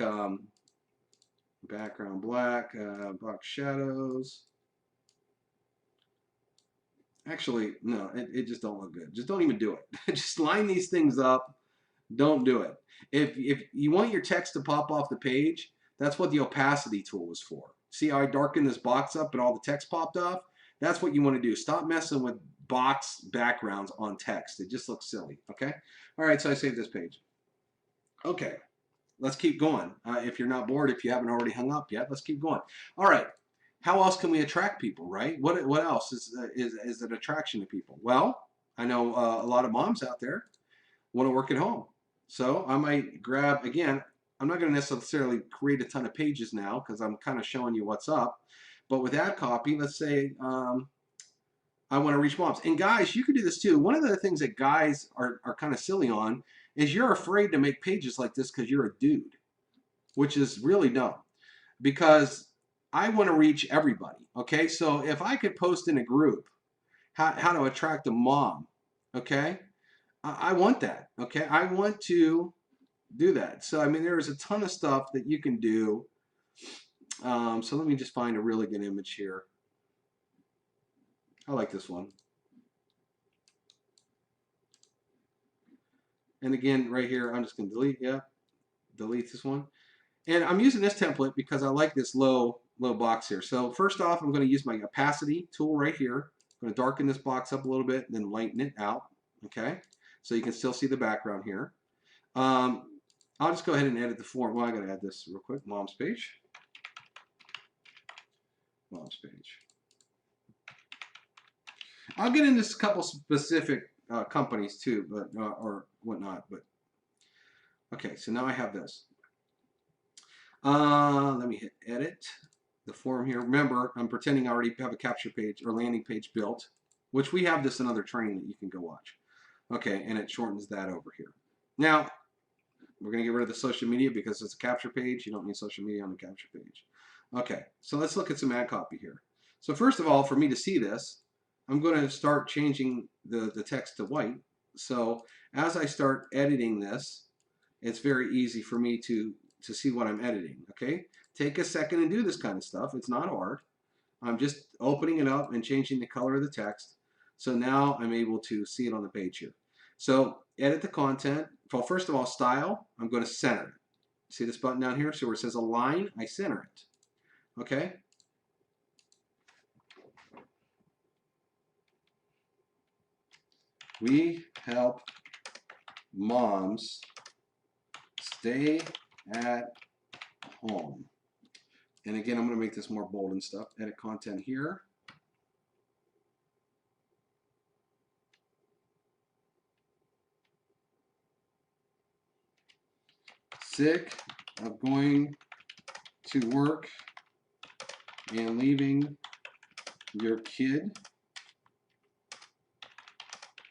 background black, black shadows. Actually, no, it just don't look good. Just don't even do it. Just line these things up. Don't do it. If you want your text to pop off the page, that's what the opacity tool is for. See how I darkened this box up and all the text popped off? That's what you want to do. Stop messing with box backgrounds on text. It just looks silly, okay? All right, so I saved this page. Okay, let's keep going. If you're not bored, if you haven't already hung up yet, let's keep going. All right, how else can we attract people, right? What else is an attraction to people? Well, I know a lot of moms out there want to work at home. So I might grab, again, I'm not going to necessarily create a ton of pages now because I'm kind of showing you what's up. But with ad copy, let's say I want to reach moms. And guys, you can do this too. One of the things that guys are kind of silly on is you're afraid to make pages like this because you're a dude, which is really dumb. Because I want to reach everybody. Okay, so if I could post in a group how to attract a mom, okay, I want that. Okay, I want to do that. So I mean, there's a ton of stuff that you can do. So let me just find a really good image here. I like this one. And again, right here, I'm just going to delete. Yeah, delete this one. And I'm using this template because I like this low box here. So first off, I'm going to use my opacity tool right here. I'm going to darken this box up a little bit and then lighten it out. Okay, so you can still see the background here. I'll just go ahead and edit the form. Well, I got to add this real quick. Mom's page. Mom's page. I'll get into a couple specific companies too, but or whatnot. But okay, so now I have this. Let me hit edit the form here. Remember, I'm pretending I already have a capture page or landing page built, which we have this in another training that you can go watch. Okay, and it shortens that over here. Now, we're going to get rid of the social media because it's a capture page. You don't need social media on the capture page. Okay, so let's look at some ad copy here. So first of all, for me to see this, I'm going to start changing the text to white. So as I start editing this, it's very easy for me to see what I'm editing, okay? Take a second and do this kind of stuff. It's not hard. I'm just opening it up and changing the color of the text. So now I'm able to see it on the page here. So edit the content. Well, first of all, style, I'm going to center it. See this button down here? So where it says align, I center it. Okay? We help moms stay at home. And again, I'm going to make this more bold and stuff. Edit content here. Sick of going to work and leaving your kid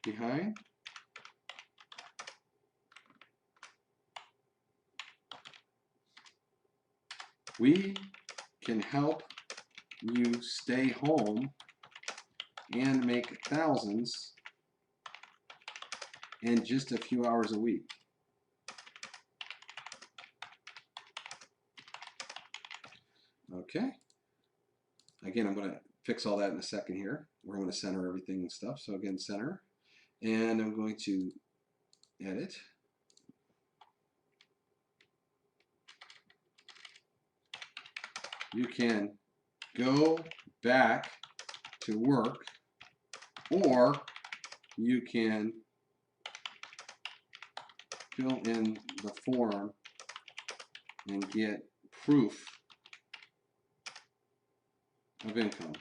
behind. We can help you stay home and make thousands in just a few hours a week. Okay. Again, I'm going to fix all that in a second here. We're going to center everything and stuff. So again, center. And I'm going to edit. You can go back to work, or you can fill in the form and get proof of income.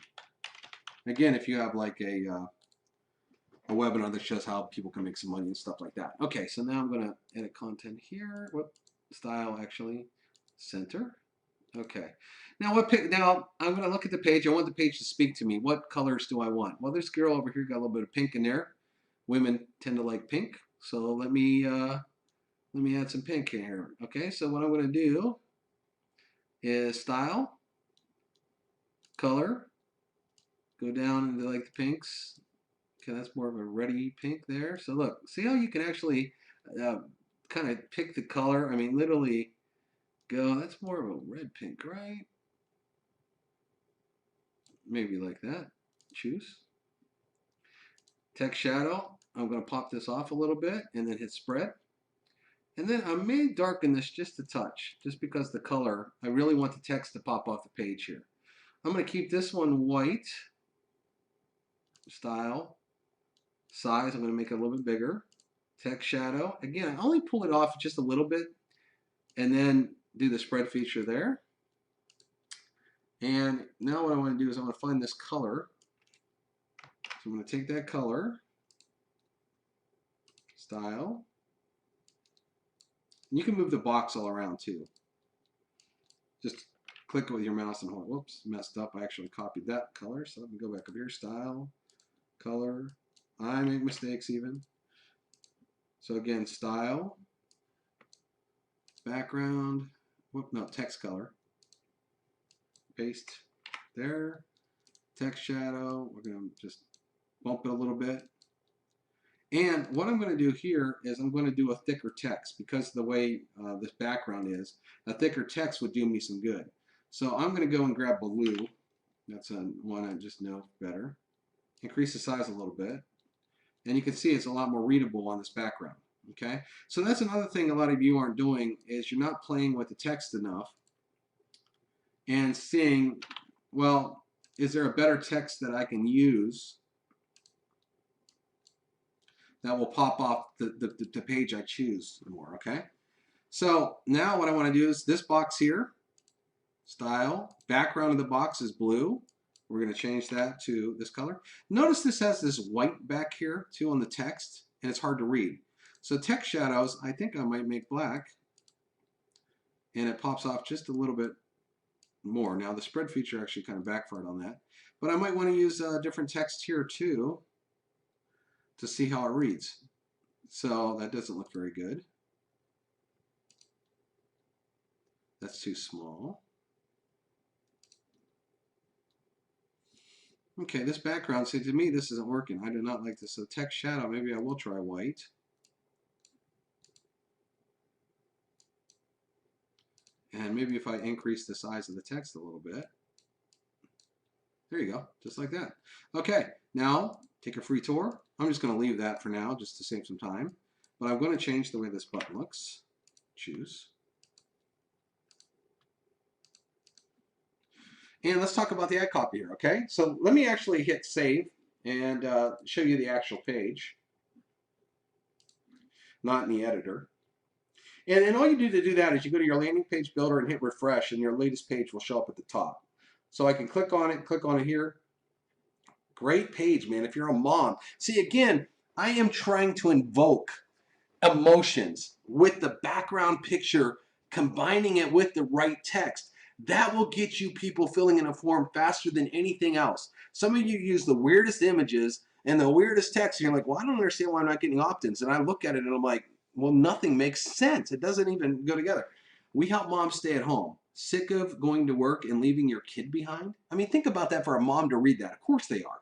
Again, if you have like a webinar that shows how people can make some money and stuff like that. Okay, so now I'm going to edit content here. Whoop, style actually, center. Okay. Now now I'm going to look at the page. I want the page to speak to me. What colors do I want? Well, this girl over here got a little bit of pink in there. Women tend to like pink, so let me add some pink in here. Okay, so what I'm going to do is style, color, go down into like the pinks, Okay, that's more of a reddy pink there. So look, see how you can actually uh, kind of pick the color? I mean, literally go, that's more of a red pink, right? Maybe like that. Choose. Text shadow. I'm going to pop this off a little bit and then hit spread. And then I may darken this just a touch, just because the color, I really want the text to pop off the page here. I'm going to keep this one white. Style. Size, I'm going to make it a little bit bigger. Text shadow. Again, I only pull it off just a little bit and then do the spread feature there. And now what I want to do is I want to find this color. So I'm going to take that color, style. And you can move the box all around too. Just click it with your mouse and hold. Whoops, messed up. I actually copied that color. So let me go back up here. Style, color. I make mistakes even. So again, style, background. Whoop, no, text color. Paste there. Text shadow. We're going to just bump it a little bit. And what I'm going to do here is I'm going to do a thicker text because the way this background is, a thicker text would do me some good. So I'm going to go and grab blue. That's one I just know better. Increase the size a little bit. And you can see it's a lot more readable on this background. Okay, so that's another thing a lot of you aren't doing is you're not playing with the text enough and seeing, well, is there a better text that I can use that will pop off the page I choose more, okay? So now what I want to do is this box here, style, background of the box is blue. We're going to change that to this color. Notice this has this white back here too on the text, and it's hard to read. So text shadows, I think I might make black, and it pops off just a little bit more. Now the spread feature actually kind of backfired on that, but I might want to use different text here too to see how it reads. So that doesn't look very good. That's too small. Okay, this background, see, to me this isn't working. I do not like this. So text shadow, maybe I will try white. And maybe if I increase the size of the text a little bit. There you go, just like that. Okay, now take a free tour. I'm just going to leave that for now just to save some time. But I'm going to change the way this button looks. Choose. And let's talk about the ad copy here, okay? So let me actually hit save and show you the actual page, not in the editor. And all you do to do that is you go to your landing page builder and hit refresh, and your latest page will show up at the top. So I can click on it here. Great page, man, if you're a mom. See, again, I am trying to invoke emotions with the background picture, combining it with the right text. That will get you people filling in a form faster than anything else. Some of you use the weirdest images and the weirdest text, and you're like, well, I don't understand why I'm not getting opt-ins. And I look at it and I'm like, well, nothing makes sense. It doesn't even go together. We help moms stay at home. Sick of going to work and leaving your kid behind? I mean, think about that for a mom to read that. Of course they are.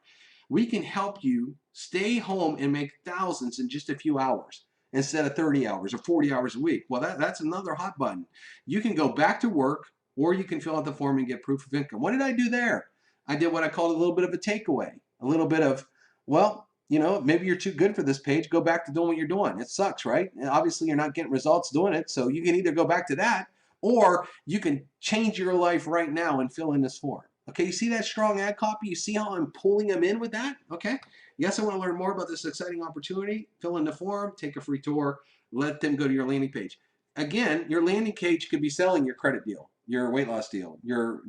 We can help you stay home and make thousands in just a few hours instead of 30 hours or 40 hours a week. Well, that's another hot button. You can go back to work, or you can fill out the form and get proof of income. What did I do there? I did what I called a little bit of a takeaway. A little bit of, well, you know, maybe you're too good for this page. Go back to doing what you're doing. It sucks, right? And obviously, you're not getting results doing it. So you can either go back to that, or you can change your life right now and fill in this form. Okay, you see that strong ad copy? You see how I'm pulling them in with that? Okay. Yes, I want to learn more about this exciting opportunity. Fill in the form, take a free tour, let them go to your landing page. Again, your landing page could be selling your credit deal, your weight loss deal, your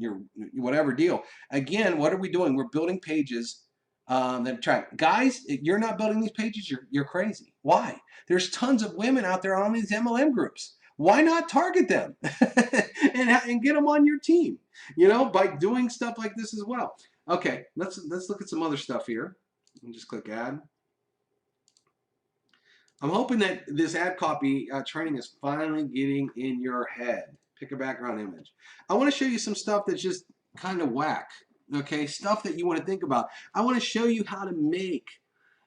whatever deal. Again, what are we doing? We're building pages that attract. Guys, if you're not building these pages, you're crazy. Why? There's tons of women out there on these MLM groups. Why not target them and get them on your team? You know, by doing stuff like this as well. Okay, let's look at some other stuff here. And just click add. I'm hoping that this ad copy training is finally getting in your head. Pick a background image. I want to show you some stuff that's just kind of whack. Okay, stuff that you want to think about. I want to show you how to make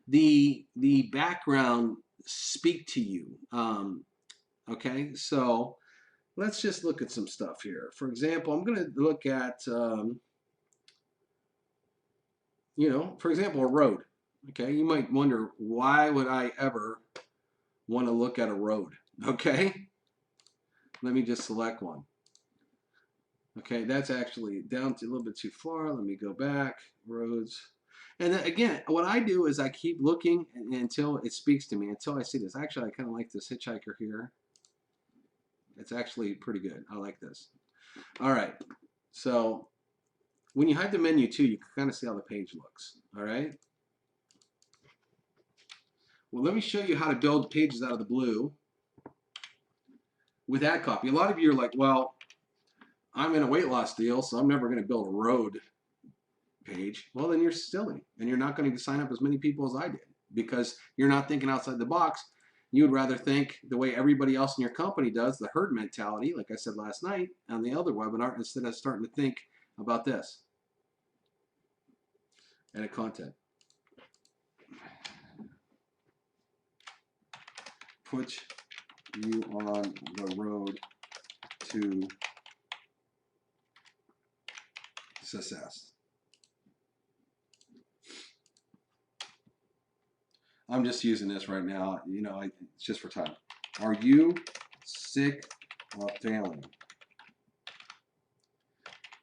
the background speak to you. Okay, so let's just look at some stuff here. For example, I'm going to look at, for example, a road. Okay, you might wonder, why would I ever want to look at a road? Okay, let me just select one. Okay, that's actually down to a little bit too far. Let me go back, roads. And then again, what I do is I keep looking until it speaks to me, until I see this. Actually, I kind of like this hitchhiker here. It's actually pretty good. I like this. All right, so when you hide the menu too, you can kind of see how the page looks. All right. Well, let me show you how to build pages out of the blue with ad copy. A lot of you are like, well, I'm in a weight loss deal, so I'm never going to build a road page. Well, then you're silly, and you're not going to sign up as many people as I did, because you're not thinking outside the box. You would rather think the way everybody else in your company does, the herd mentality, like I said last night on the other webinar, instead of starting to think about this. Edit content. Put you on the road to success. I'm just using this right now. It's just for time. Are you sick of failing?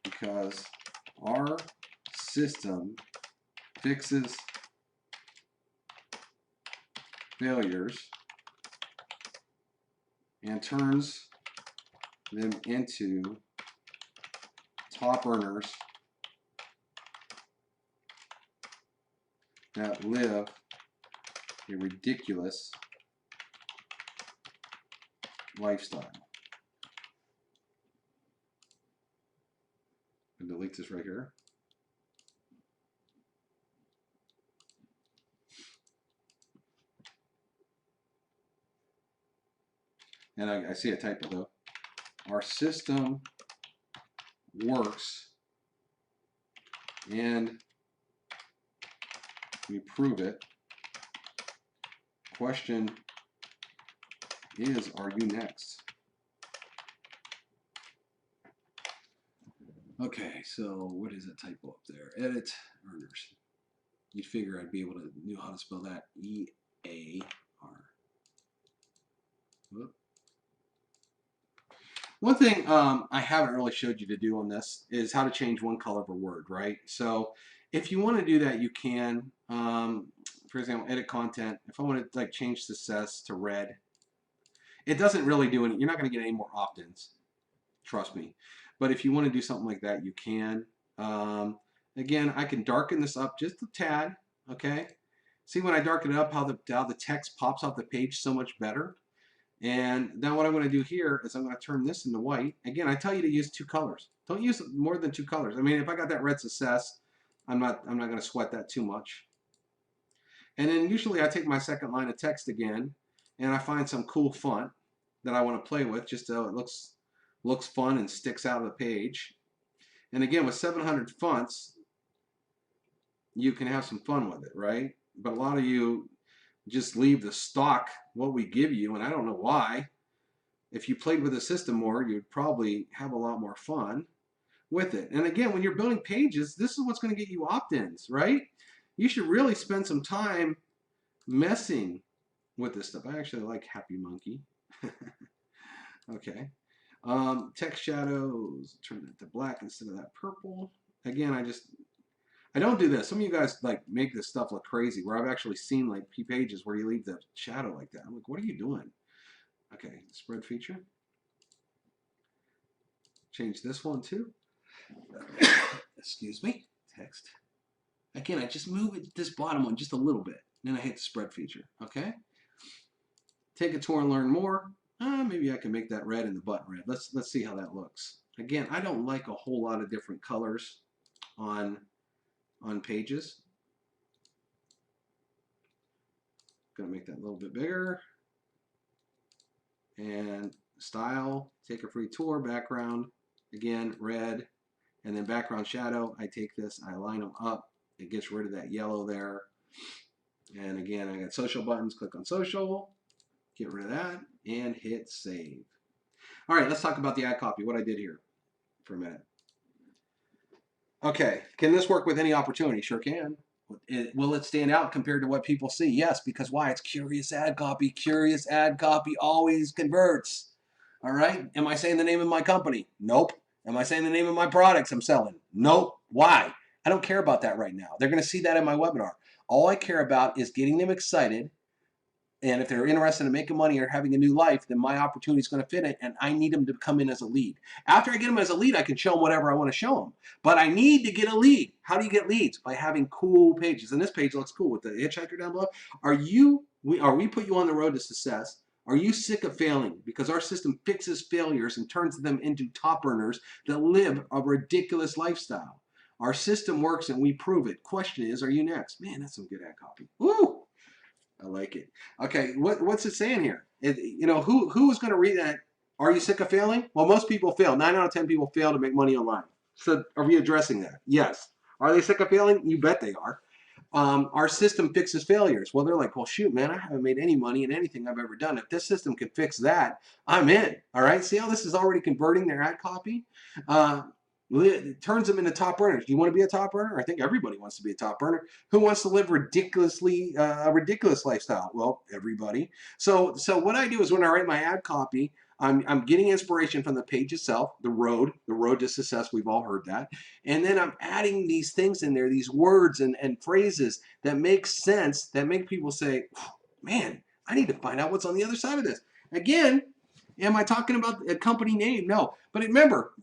Because our system fixes failures and turns them into top earners that live a ridiculous lifestyle. And delete this right here. And I see a typo though. Our system works and we prove it. Question is, are you next? Okay, so what is that typo up there? Edit earners. You'd figure I'd be able to know how to spell that. E-A-R. Whoop. One thing I haven't really showed you to do on this is how to change one color of a word, right? So if you want to do that, you can. For example, edit content. If I want to like change success to red, it doesn't really do any. You're not going to get any more opt-ins, trust me. But if you want to do something like that, you can. Again, I can darken this up just a tad. Okay. See when I darken it up, how the text pops off the page so much better. And then what I'm going to do here is I'm going to turn this into white. Again, I tell you to use 2 colors. Don't use more than 2 colors. I mean, if I got that red success, I'm not going to sweat that too much. And then usually I take my second line of text again, and I find some cool font that I want to play with, just so it looks fun and sticks out of the page. And again, with 700 fonts, you can have some fun with it, right? But a lot of you just leave the stock, what we give you, and I don't know why. If you played with the system more, you'd probably have a lot more fun with it. And again, when you're building pages, this is what's going to get you opt-ins, right? You should really spend some time messing with this stuff. I actually like Happy Monkey. Okay. Text shadows, turn that to black instead of that purple. Again, I don't do this. Some of you guys like make this stuff look crazy, where I've actually seen like pages where you leave the shadow like that. I'm like, what are you doing? Okay, spread feature. Change this one too. Excuse me. Text. Again, I just move it, this bottom one just a little bit. Then I hit the spread feature. Okay. Take a tour and learn more. Maybe I can make that red and the button red. Let's see how that looks. Again, I don't like a whole lot of different colors on pages. Gonna make that a little bit bigger. And style, take a free tour, background, again, red, and then background shadow. I take this, I line them up. It gets rid of that yellow there. And again, I got social buttons. Click on social, get rid of that, and hit save. All right, let's talk about the ad copy, what I did here for a minute. Okay, can this work with any opportunity? Sure can. Will it stand out compared to what people see? Yes, because why? It's curious ad copy. Curious ad copy always converts. All right. Am I saying the name of my company? Nope. Am I saying the name of my products I'm selling? Nope. Why? I don't care about that right now. They're going to see that in my webinar. All I care about is getting them excited. And if they're interested in making money or having a new life, then my opportunity is going to fit it, and I need them to come in as a lead. After I get them as a lead, I can show them whatever I want to show them. But I need to get a lead. How do you get leads? By having cool pages. And this page looks cool with the hitchhiker down below. We put you on the road to success. Are you sick of failing? Because our system fixes failures and turns them into top earners that live a ridiculous lifestyle. Our system works and we prove it. Question is, are you next? Man, that's some good ad copy. Woo! I like it. Okay, what's it saying here? Who is going to read that? Are you sick of failing? Well, most people fail. 9 out of 10 people fail to make money online. So are we addressing that? Yes. Are they sick of failing? You bet they are. Our system fixes failures. Well, they're like, well, shoot, man, I haven't made any money in anything I've ever done. If this system can fix that, I'm in. All right. See how this is already converting their ad copy? It turns them into top earners. Do you want to be a top earner? I think everybody wants to be a top earner. Who wants to live a ridiculous lifestyle? Well, everybody. So what I do is when I write my ad copy, I'm getting inspiration from the page itself, the road to success. We've all heard that. And then I'm adding these things in there, these words and phrases that make sense, that make people say, man, I need to find out what's on the other side of this. Again, am I talking about a company name? No. But remember,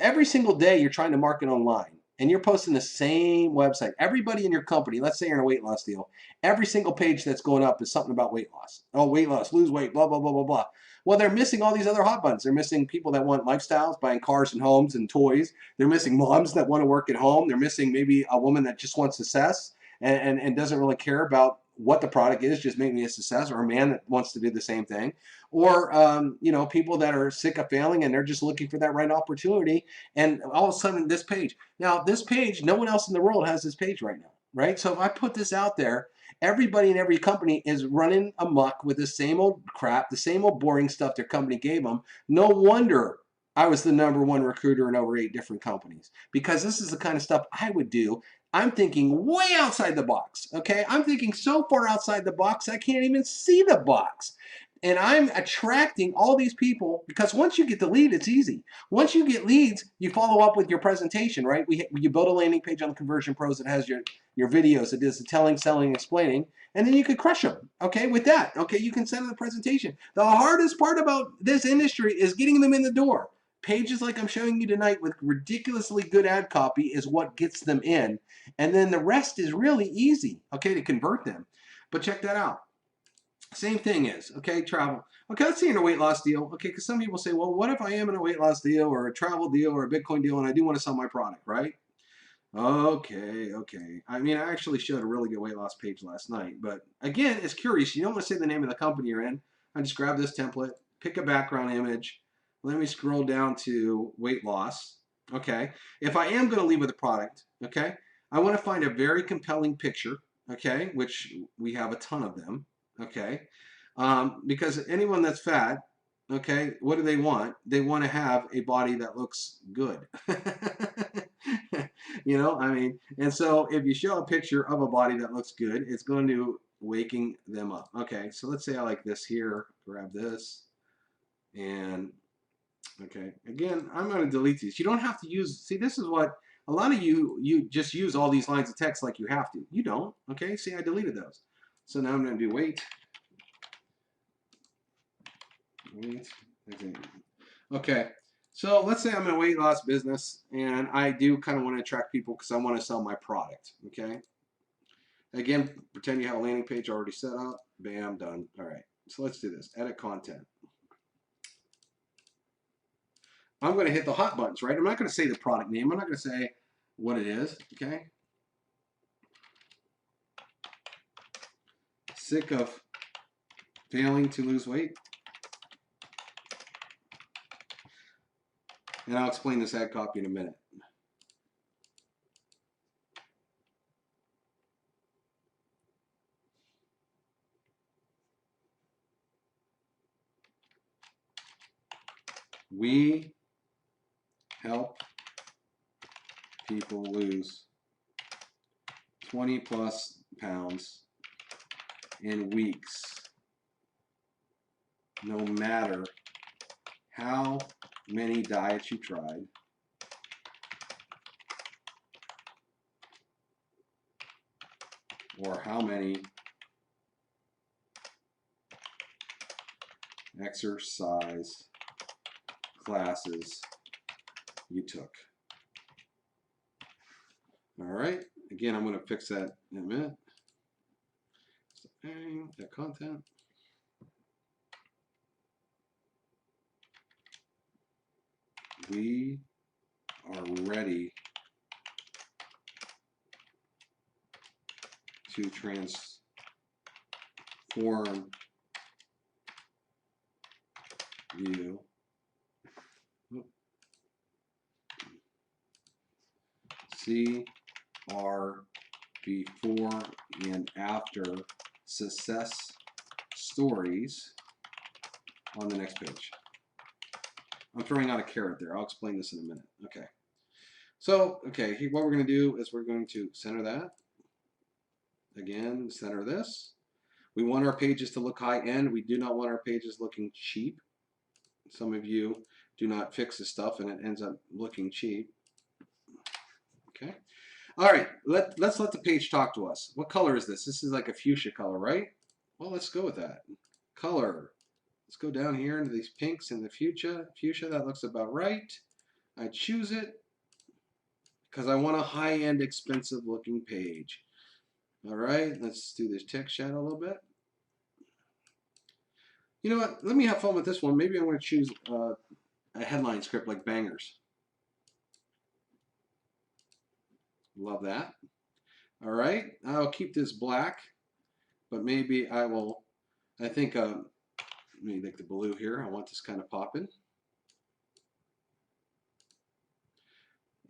every single day you're trying to market online and you're posting the same website. Everybody in your company, let's say you're in a weight loss deal, every single page that's going up is something about weight loss. Oh, weight loss, lose weight, blah, blah, blah, blah, blah. Well, they're missing all these other hot buttons. They're missing people that want lifestyles, buying cars and homes and toys. They're missing moms that want to work at home. They're missing maybe a woman that just wants success and doesn't really care about what the product is, just make me a success, or a man that wants to do the same thing, or people that are sick of failing and they're just looking for that right opportunity. And all of a sudden, this page. Now, this page, no one else in the world has this page right now, right? So if I put this out there, everybody in every company is running amok with the same old crap, the same old boring stuff their company gave them. No wonder I was the #1 recruiter in over 8 different companies, because this is the kind of stuff I would do. I'm thinking way outside the box, okay? I'm thinking so far outside the box, I can't even see the box. And I'm attracting all these people, because once you get the lead, it's easy. Once you get leads, you follow up with your presentation, right? You build a landing page on Conversion Pros that has your videos. It does the telling, selling, explaining, and then you could crush them, okay, with that. Okay, you can send them the presentation. The hardest part about this industry is getting them in the door. Pages like I'm showing you tonight with ridiculously good ad copy is what gets them in. And then the rest is really easy, okay, to convert them. But check that out. Same thing is, okay, travel. Okay, let's say in a weight loss deal. Okay, because some people say, well, what if I am in a weight loss deal or a travel deal or a Bitcoin deal and I do want to sell my product, right? Okay. I mean, I actually showed a really good weight loss page last night. But again, it's curious. You don't want to say the name of the company you're in. I just grab this template, pick a background image. Let me scroll down to weight loss. Okay. If I am going to leave with a product, okay, I want to find a very compelling picture, okay, which we have a ton of them, okay, because anyone that's fat, okay, what do they want? They want to have a body that looks good. I mean, and so if you show a picture of a body that looks good, it's going to waking them up. Okay, so let's say I like this here, grab this, and okay, again, I'm going to delete these. You don't have to use, see, this is what, a lot of you just use all these lines of text like you have to. You don't, okay, see, I deleted those. So now I'm going to do wait, okay. So let's say I'm in a weight loss business and I do kind of want to attract people because I want to sell my product, okay? Again, pretend you have a landing page already set up. Bam, done. All right, so let's do this. Edit content. I'm going to hit the hot buttons, right? I'm not going to say the product name. I'm not going to say what it is, okay? Sick of failing to lose weight. And I'll explain this ad copy in a minute. We help people lose 20 plus pounds in weeks, no matter how many diets you tried, or how many exercise classes you took. All right, again, I'm going to fix that in a minute. That content. We are ready to transform you. See our before and after success stories on the next page. I'm throwing out a carrot there. I'll explain this in a minute. Okay. So, okay, what we're going to do is we're going to center that. Again, center this. We want our pages to look high-end. We do not want our pages looking cheap. Some of you do not fix this stuff and it ends up looking cheap. Okay. All right, let's let the page talk to us. What color is this? This is like a fuchsia color, right? Well, let's go with that. Color. Let's go down here into these pinks and the fuchsia. Fuchsia, that looks about right. I choose it because I want a high-end, expensive-looking page. All right, let's do this text shadow a little bit. You know what? Let me have fun with this one. Maybe I'm going to choose a headline script like Bangers. Love that. All right, I'll keep this black, but maybe I will, I think, let me make the blue here. I want this kind of popping.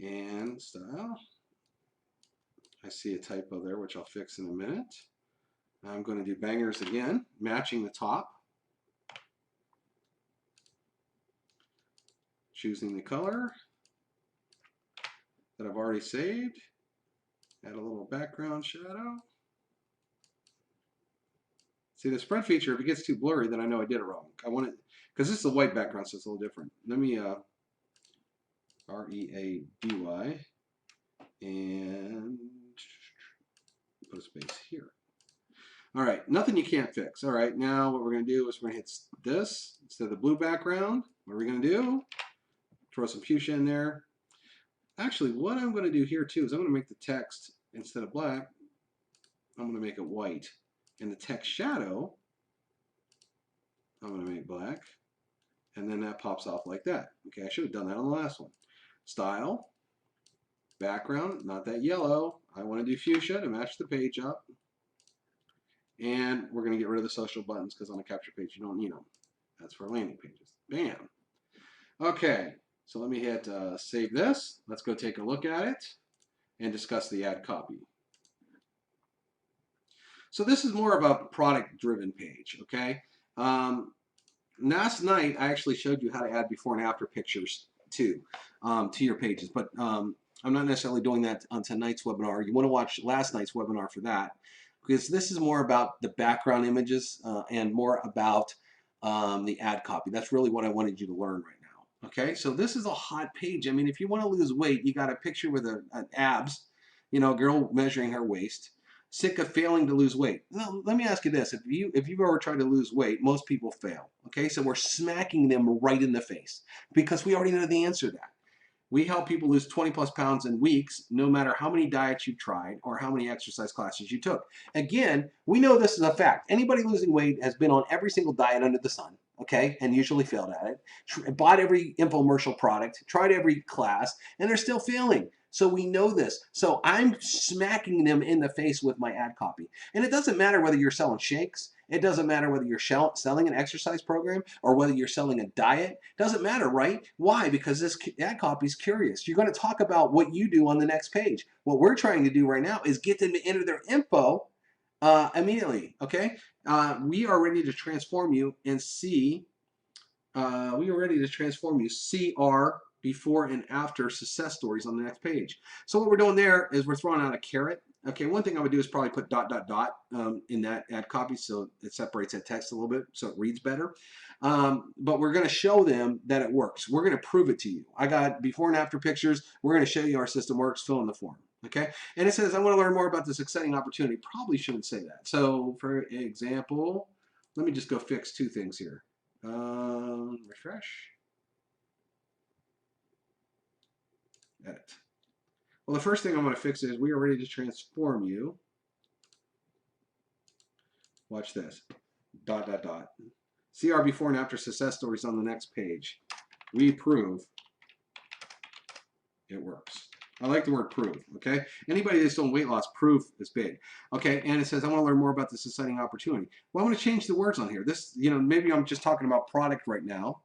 And style. I see a typo there, which I'll fix in a minute. I'm going to do Bangers again, matching the top. Choosing the color that I've already saved. Add a little background shadow. See, the spread feature, if it gets too blurry, then I know I did it wrong. I want it, because this is a white background, so it's a little different. Let me R-E-A-D-Y and put a space here. All right, nothing you can't fix. All right, now what we're going to do is we're going to hit this instead of the blue background. What are we going to do? Throw some fuchsia in there. Actually, what I'm going to do here too is I'm going to make the text, instead of black, I'm going to make it white. And the text shadow, I'm going to make black. And then that pops off like that. Okay, I should have done that on the last one. Style, background, not that yellow. I want to do fuchsia to match the page up. And we're going to get rid of the social buttons because on a capture page you don't need them. That's for landing pages. Bam. Okay, so let me hit save this. Let's go take a look at it and discuss the ad copy. So this is more of a product-driven page, okay? Last night, I actually showed you how to add before and after pictures too, to your pages, but I'm not necessarily doing that on tonight's webinar. You want to watch last night's webinar for that, because this is more about the background images and more about the ad copy. That's really what I wanted you to learn right now, okay? So this is a hot page. I mean, if you want to lose weight, you got a picture with an abs, you know, a girl measuring her waist. Sick of failing to lose weight. Now, let me ask you this. If you've ever tried to lose weight, most people fail. Okay, so we're smacking them right in the face because we already know the answer to that. We help people lose 20 plus pounds in weeks, no matter how many diets you tried or how many exercise classes you took. Again, we know this is a fact. Anybody losing weight has been on every single diet under the sun, okay, and usually failed at it. Bought every infomercial product, tried every class, and they're still failing. So we know this. So I'm smacking them in the face with my ad copy. And it doesn't matter whether you're selling shakes. It doesn't matter whether you're selling an exercise program or whether you're selling a diet. Doesn't matter, right? Why? Because this ad copy is curious. You're going to talk about what you do on the next page. What we're trying to do right now is get them to enter their info immediately, okay? We are ready to transform you and see we are ready to transform you. CR before and after success stories on the next page. So what we're doing there is we're throwing out a caret. Okay, one thing I would do is probably put dot, dot, dot in that ad copy so it separates that text a little bit so it reads better. But we're going to show them that it works. We're going to prove it to you. I got before and after pictures. We're going to show you our system works. Fill in the form. Okay, and it says, I want to learn more about this exciting opportunity. Probably shouldn't say that. So for example, let me just go fix two things here. Refresh. Edit. Well, the first thing I'm going to fix is we are ready to transform you. Watch this. Dot, dot, dot. See our before and after success stories on the next page. We prove it works. I like the word prove, okay? Anybody that's doing weight loss, proof is big. Okay, and it says, I want to learn more about this exciting opportunity. Well, I'm going to change the words on here. This, you know, maybe I'm just talking about product right now.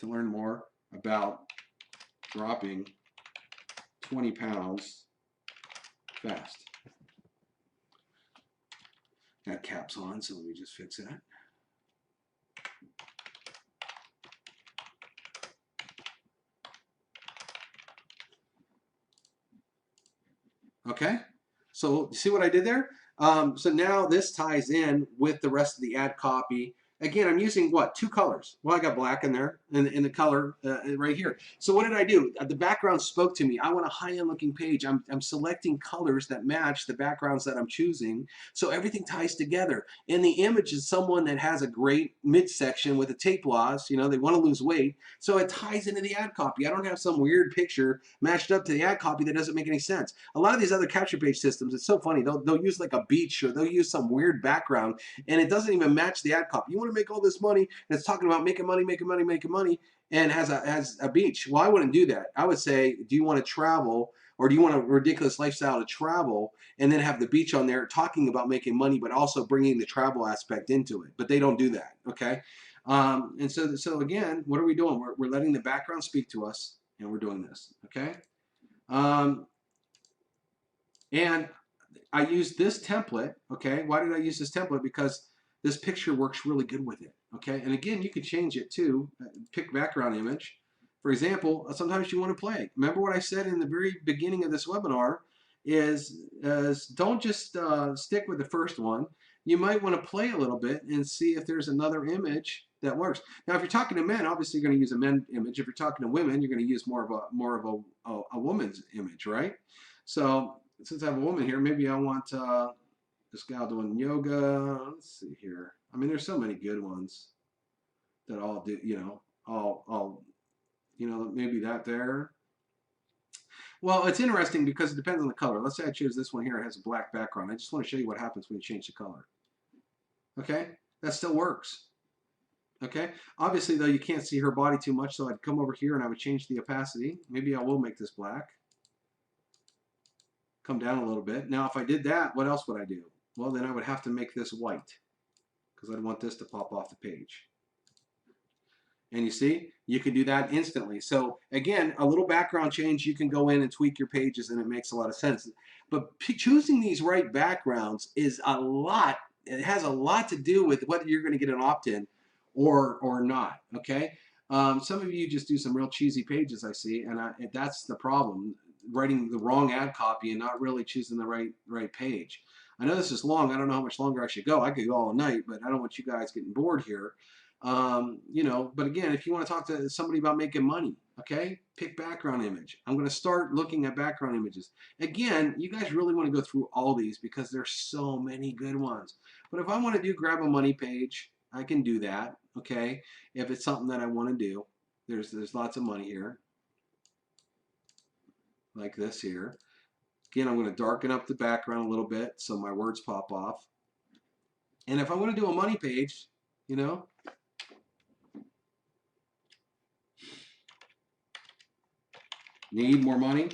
To learn more about dropping 20 pounds fast. Got caps on, so let me just fix that. Okay, so see what I did there? So now this ties in with the rest of the ad copy. Again, I'm using what? Two colors. Well, I got black in there in the color right here. So what did I do? The background spoke to me. I want a high-end looking page. I'm selecting colors that match the backgrounds that I'm choosing. So everything ties together. And the image is someone that has a great midsection with a tape loss. You know, they want to lose weight. So it ties into the ad copy. I don't have some weird picture matched up to the ad copy that doesn't make any sense. A lot of these other capture page systems, it's so funny. They'll use like a beach or they'll use some weird background and it doesn't even match the ad copy. You want to make all this money and it's talking about making money, and has a beach. Well, I wouldn't do that. I would say, do you want to travel or do you want a ridiculous lifestyle to travel and then have the beach on there talking about making money, but also bringing the travel aspect into it? But they don't do that, okay? And so again, what are we doing? We're letting the background speak to us and we're doing this, okay? And I used this template, okay? Why did I use this template? Because this picture works really good with it, okay? And again, you can change it too. Pick background image. For example, sometimes you want to play. Remember what I said in the very beginning of this webinar is don't just stick with the first one. You might want to play a little bit and see if there's another image that works. Now, if you're talking to men, obviously you're going to use a men image. If you're talking to women, you're going to use more of a woman's image, right? So since I have a woman here, maybe I want this gal doing yoga. Let's see here. I mean, there's so many good ones that I'll do, you know, you know, maybe that there. Well, it's interesting because it depends on the color. Let's say I choose this one here. It has a black background. I just want to show you what happens when you change the color. Okay, that still works. Okay, obviously though, you can't see her body too much, so I'd come over here and I would change the opacity. Maybe I will make this black. Come down a little bit. Now, if I did that, what else would I do? Well, then I would have to make this white because I'd want this to pop off the page. And you see, you can do that instantly. So again, a little background change, you can go in and tweak your pages and it makes a lot of sense. But choosing these right backgrounds is a lot. It has a lot to do with whether you're going to get an opt-in or not, okay? Some of you just do some real cheesy pages, I see, and that's the problem. Writing the wrong ad copy and not really choosing the right page. I know this is long. I don't know how much longer I should go. I could go all night, but I don't want you guys getting bored here. You know, but again, if you want to talk to somebody about making money, okay, pick background image. I'm going to start looking at background images. Again, you guys really want to go through all these because there's so many good ones. But if I want to do grab a money page, I can do that, okay? If it's something that I want to do, there's lots of money here. Like this here. Again, I'm going to darken up the background a little bit so my words pop off. And if I want to do a money page, you know, need more money.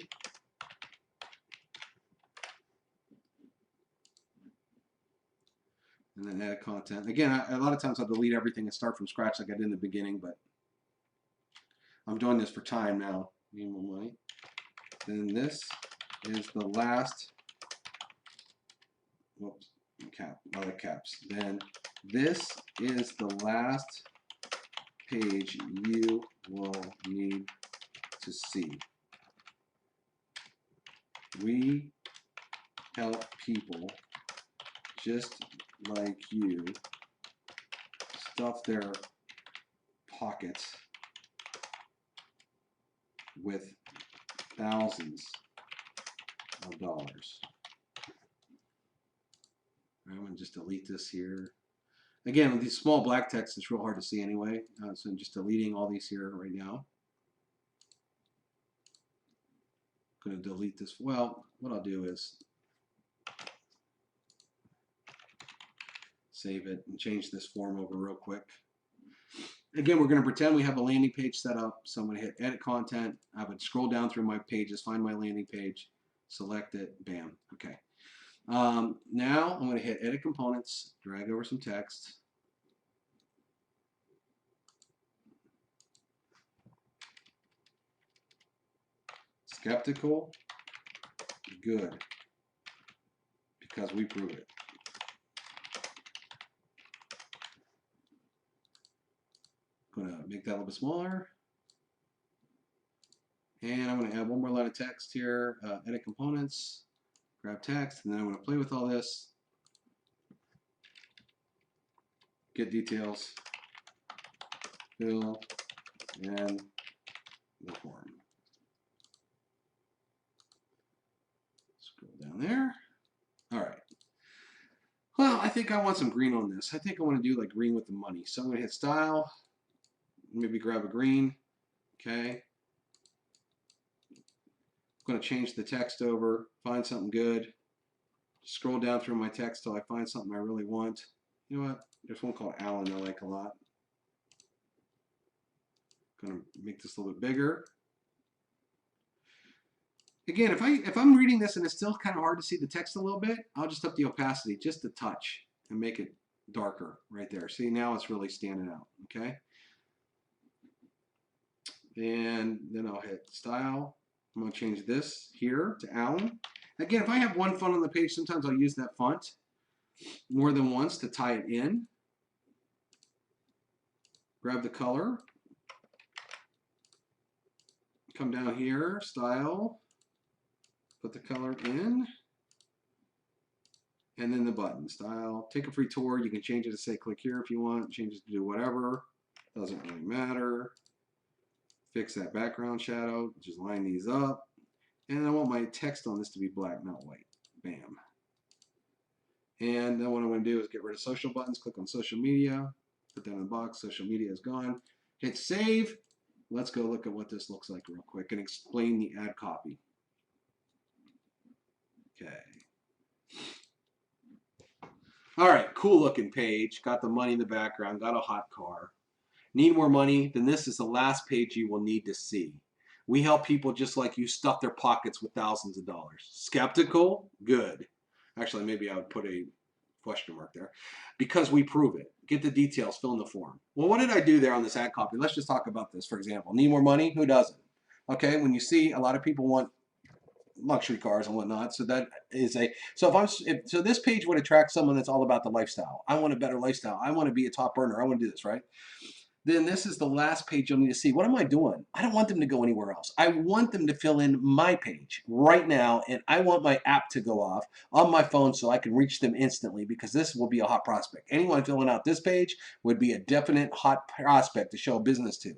And then add content. Again, a lot of times I'll delete everything and start from scratch like I did in the beginning, but I'm doing this for time now. Need more money. Then this is the last, whoops, cap, other caps. Then this is the last page you will need to see. We help people just like you stuff their pockets with thousands of dollars. I'm going to just delete this here. Again, with these small black text, it's real hard to see anyway. So I'm just deleting all these here right now. I'm going to delete this. Well, what I'll do is save it and change this form over real quick. Again, we're going to pretend we have a landing page set up. So I'm going to hit edit content. I would scroll down through my pages, find my landing page, select it, bam. Okay. Now I'm going to hit edit components, drag over some text. Skeptical, good, because we prove it. I'm going to make that a little bit smaller. And I'm going to add one more line of text here, edit components, grab text, and then I'm going to play with all this. Get details, fill in the form. Scroll down there. All right. Well, I think I want some green on this. I think I want to do like green with the money. So I'm going to hit style, maybe grab a green. Okay. I'm going to change the text over, find something good. Scroll down through my text till I find something I really want. You know what? There's one called Alan I like a lot. I'm going to make this a little bit bigger. Again, if I'm reading this and it's still kind of hard to see the text a little bit, I'll just up the opacity just a touch and make it darker right there. See, now it's really standing out, okay? And then I'll hit style. I'm going to change this here to Alan. Again, if I have one font on the page, sometimes I'll use that font more than once to tie it in. Grab the color. Come down here, style. Put the color in. And then the button, style. Take a free tour. You can change it to say click here if you want. Change it to do whatever. Doesn't really matter. Fix that background shadow. Just line these up. And I want my text on this to be black, not white. Bam. And then what I'm going to do is get rid of social buttons. Click on social media. Put that in the box. Social media is gone. Hit save. Let's go look at what this looks like real quick and explain the ad copy. Okay. All right, cool looking page. Got the money in the background. Got a hot car. Need more money? Then this is the last page you will need to see. We help people just like you stuff their pockets with thousands of dollars. Skeptical? Good. Actually, maybe I would put a question mark there. Because we prove it. Get the details, fill in the form. Well, what did I do there on this ad copy? Let's just talk about this, for example. Need more money? Who doesn't? Okay, when you see a lot of people want luxury cars and whatnot, so that is a so this page would attract someone that's all about the lifestyle. I want a better lifestyle. I want to be a top earner. I want to do this, right? Then this is the last page you'll need to see. What am I doing? I don't want them to go anywhere else. I want them to fill in my page right now, and I want my app to go off on my phone so I can reach them instantly, because this will be a hot prospect. Anyone filling out this page would be a definite hot prospect to show business to.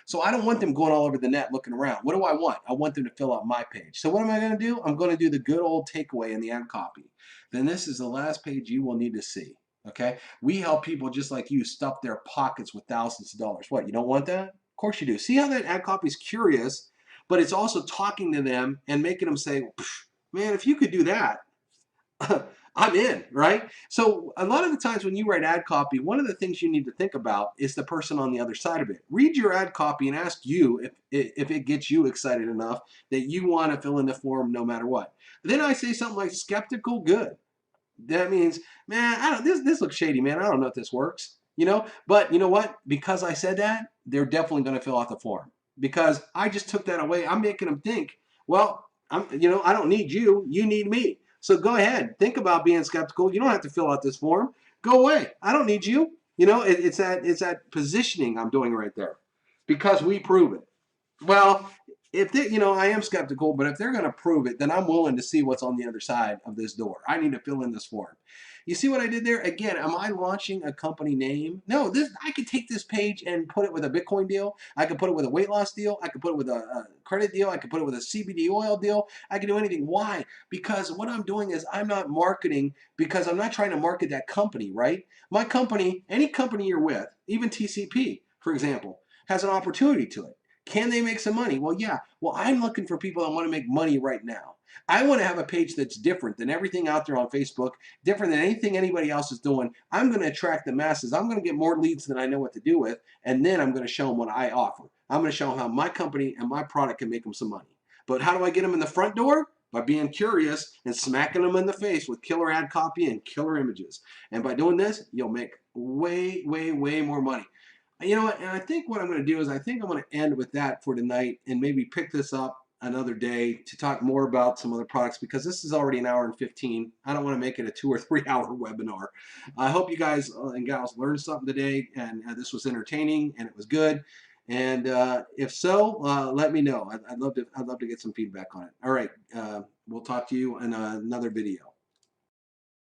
So I don't want them going all over the net looking around. What do I want? I want them to fill out my page. So what am I going to do? I'm going to do the good old takeaway in the ad copy. Then this is the last page you will need to see. Okay, we help people just like you stuff their pockets with thousands of dollars. What, you don't want that? Of course you do. See how that ad copy is curious, but it's also talking to them and making them say, man, if you could do that, I'm in, right? So a lot of the times when you write ad copy, one of the things you need to think about is the person on the other side of it. Read your ad copy and ask you if it gets you excited enough that you want to fill in the form no matter what. Then I say something like skeptical, good. That means, man, this looks shady, man. I don't know if this works, you know. But you know what? Because I said that, they're definitely going to fill out the form. Because I just took that away. I'm making them think, well, I don't need you. You need me. So go ahead. Think about being skeptical. You don't have to fill out this form. Go away. I don't need you. You know, it's that positioning I'm doing right there, because we prove it. Well, if they, you know, I am skeptical, but if they're going to prove it, then I'm willing to see what's on the other side of this door. I need to fill in this form. You see what I did there? Again, am I launching a company name? No, this, I could take this page and put it with a Bitcoin deal. I could put it with a weight loss deal. I could put it with a credit deal. I could put it with a CBD oil deal. I could do anything. Why? Because what I'm doing is I'm not marketing, because I'm not trying to market that company, right? My company, any company you're with, even TCP, for example, has an opportunity to it. Can they make some money? Well, yeah. Well, I'm looking for people that want to make money right now. I want to have a page that's different than everything out there on Facebook, different than anything anybody else is doing. I'm going to attract the masses. I'm going to get more leads than I know what to do with, and then I'm going to show them what I offer. I'm going to show them how my company and my product can make them some money. But how do I get them in the front door? By being curious and smacking them in the face with killer ad copy and killer images. And by doing this, you'll make way, way, way more money. You know what? And I think what I'm going to do is I think I'm going to end with that for tonight, and maybe pick this up another day to talk more about some other products, because this is already an hour and 15. I don't want to make it a 2 or 3 hour webinar. I hope you guys and gals learned something today, and this was entertaining and it was good. And if so, let me know. I'd love to get some feedback on it. All right, we'll talk to you in another video.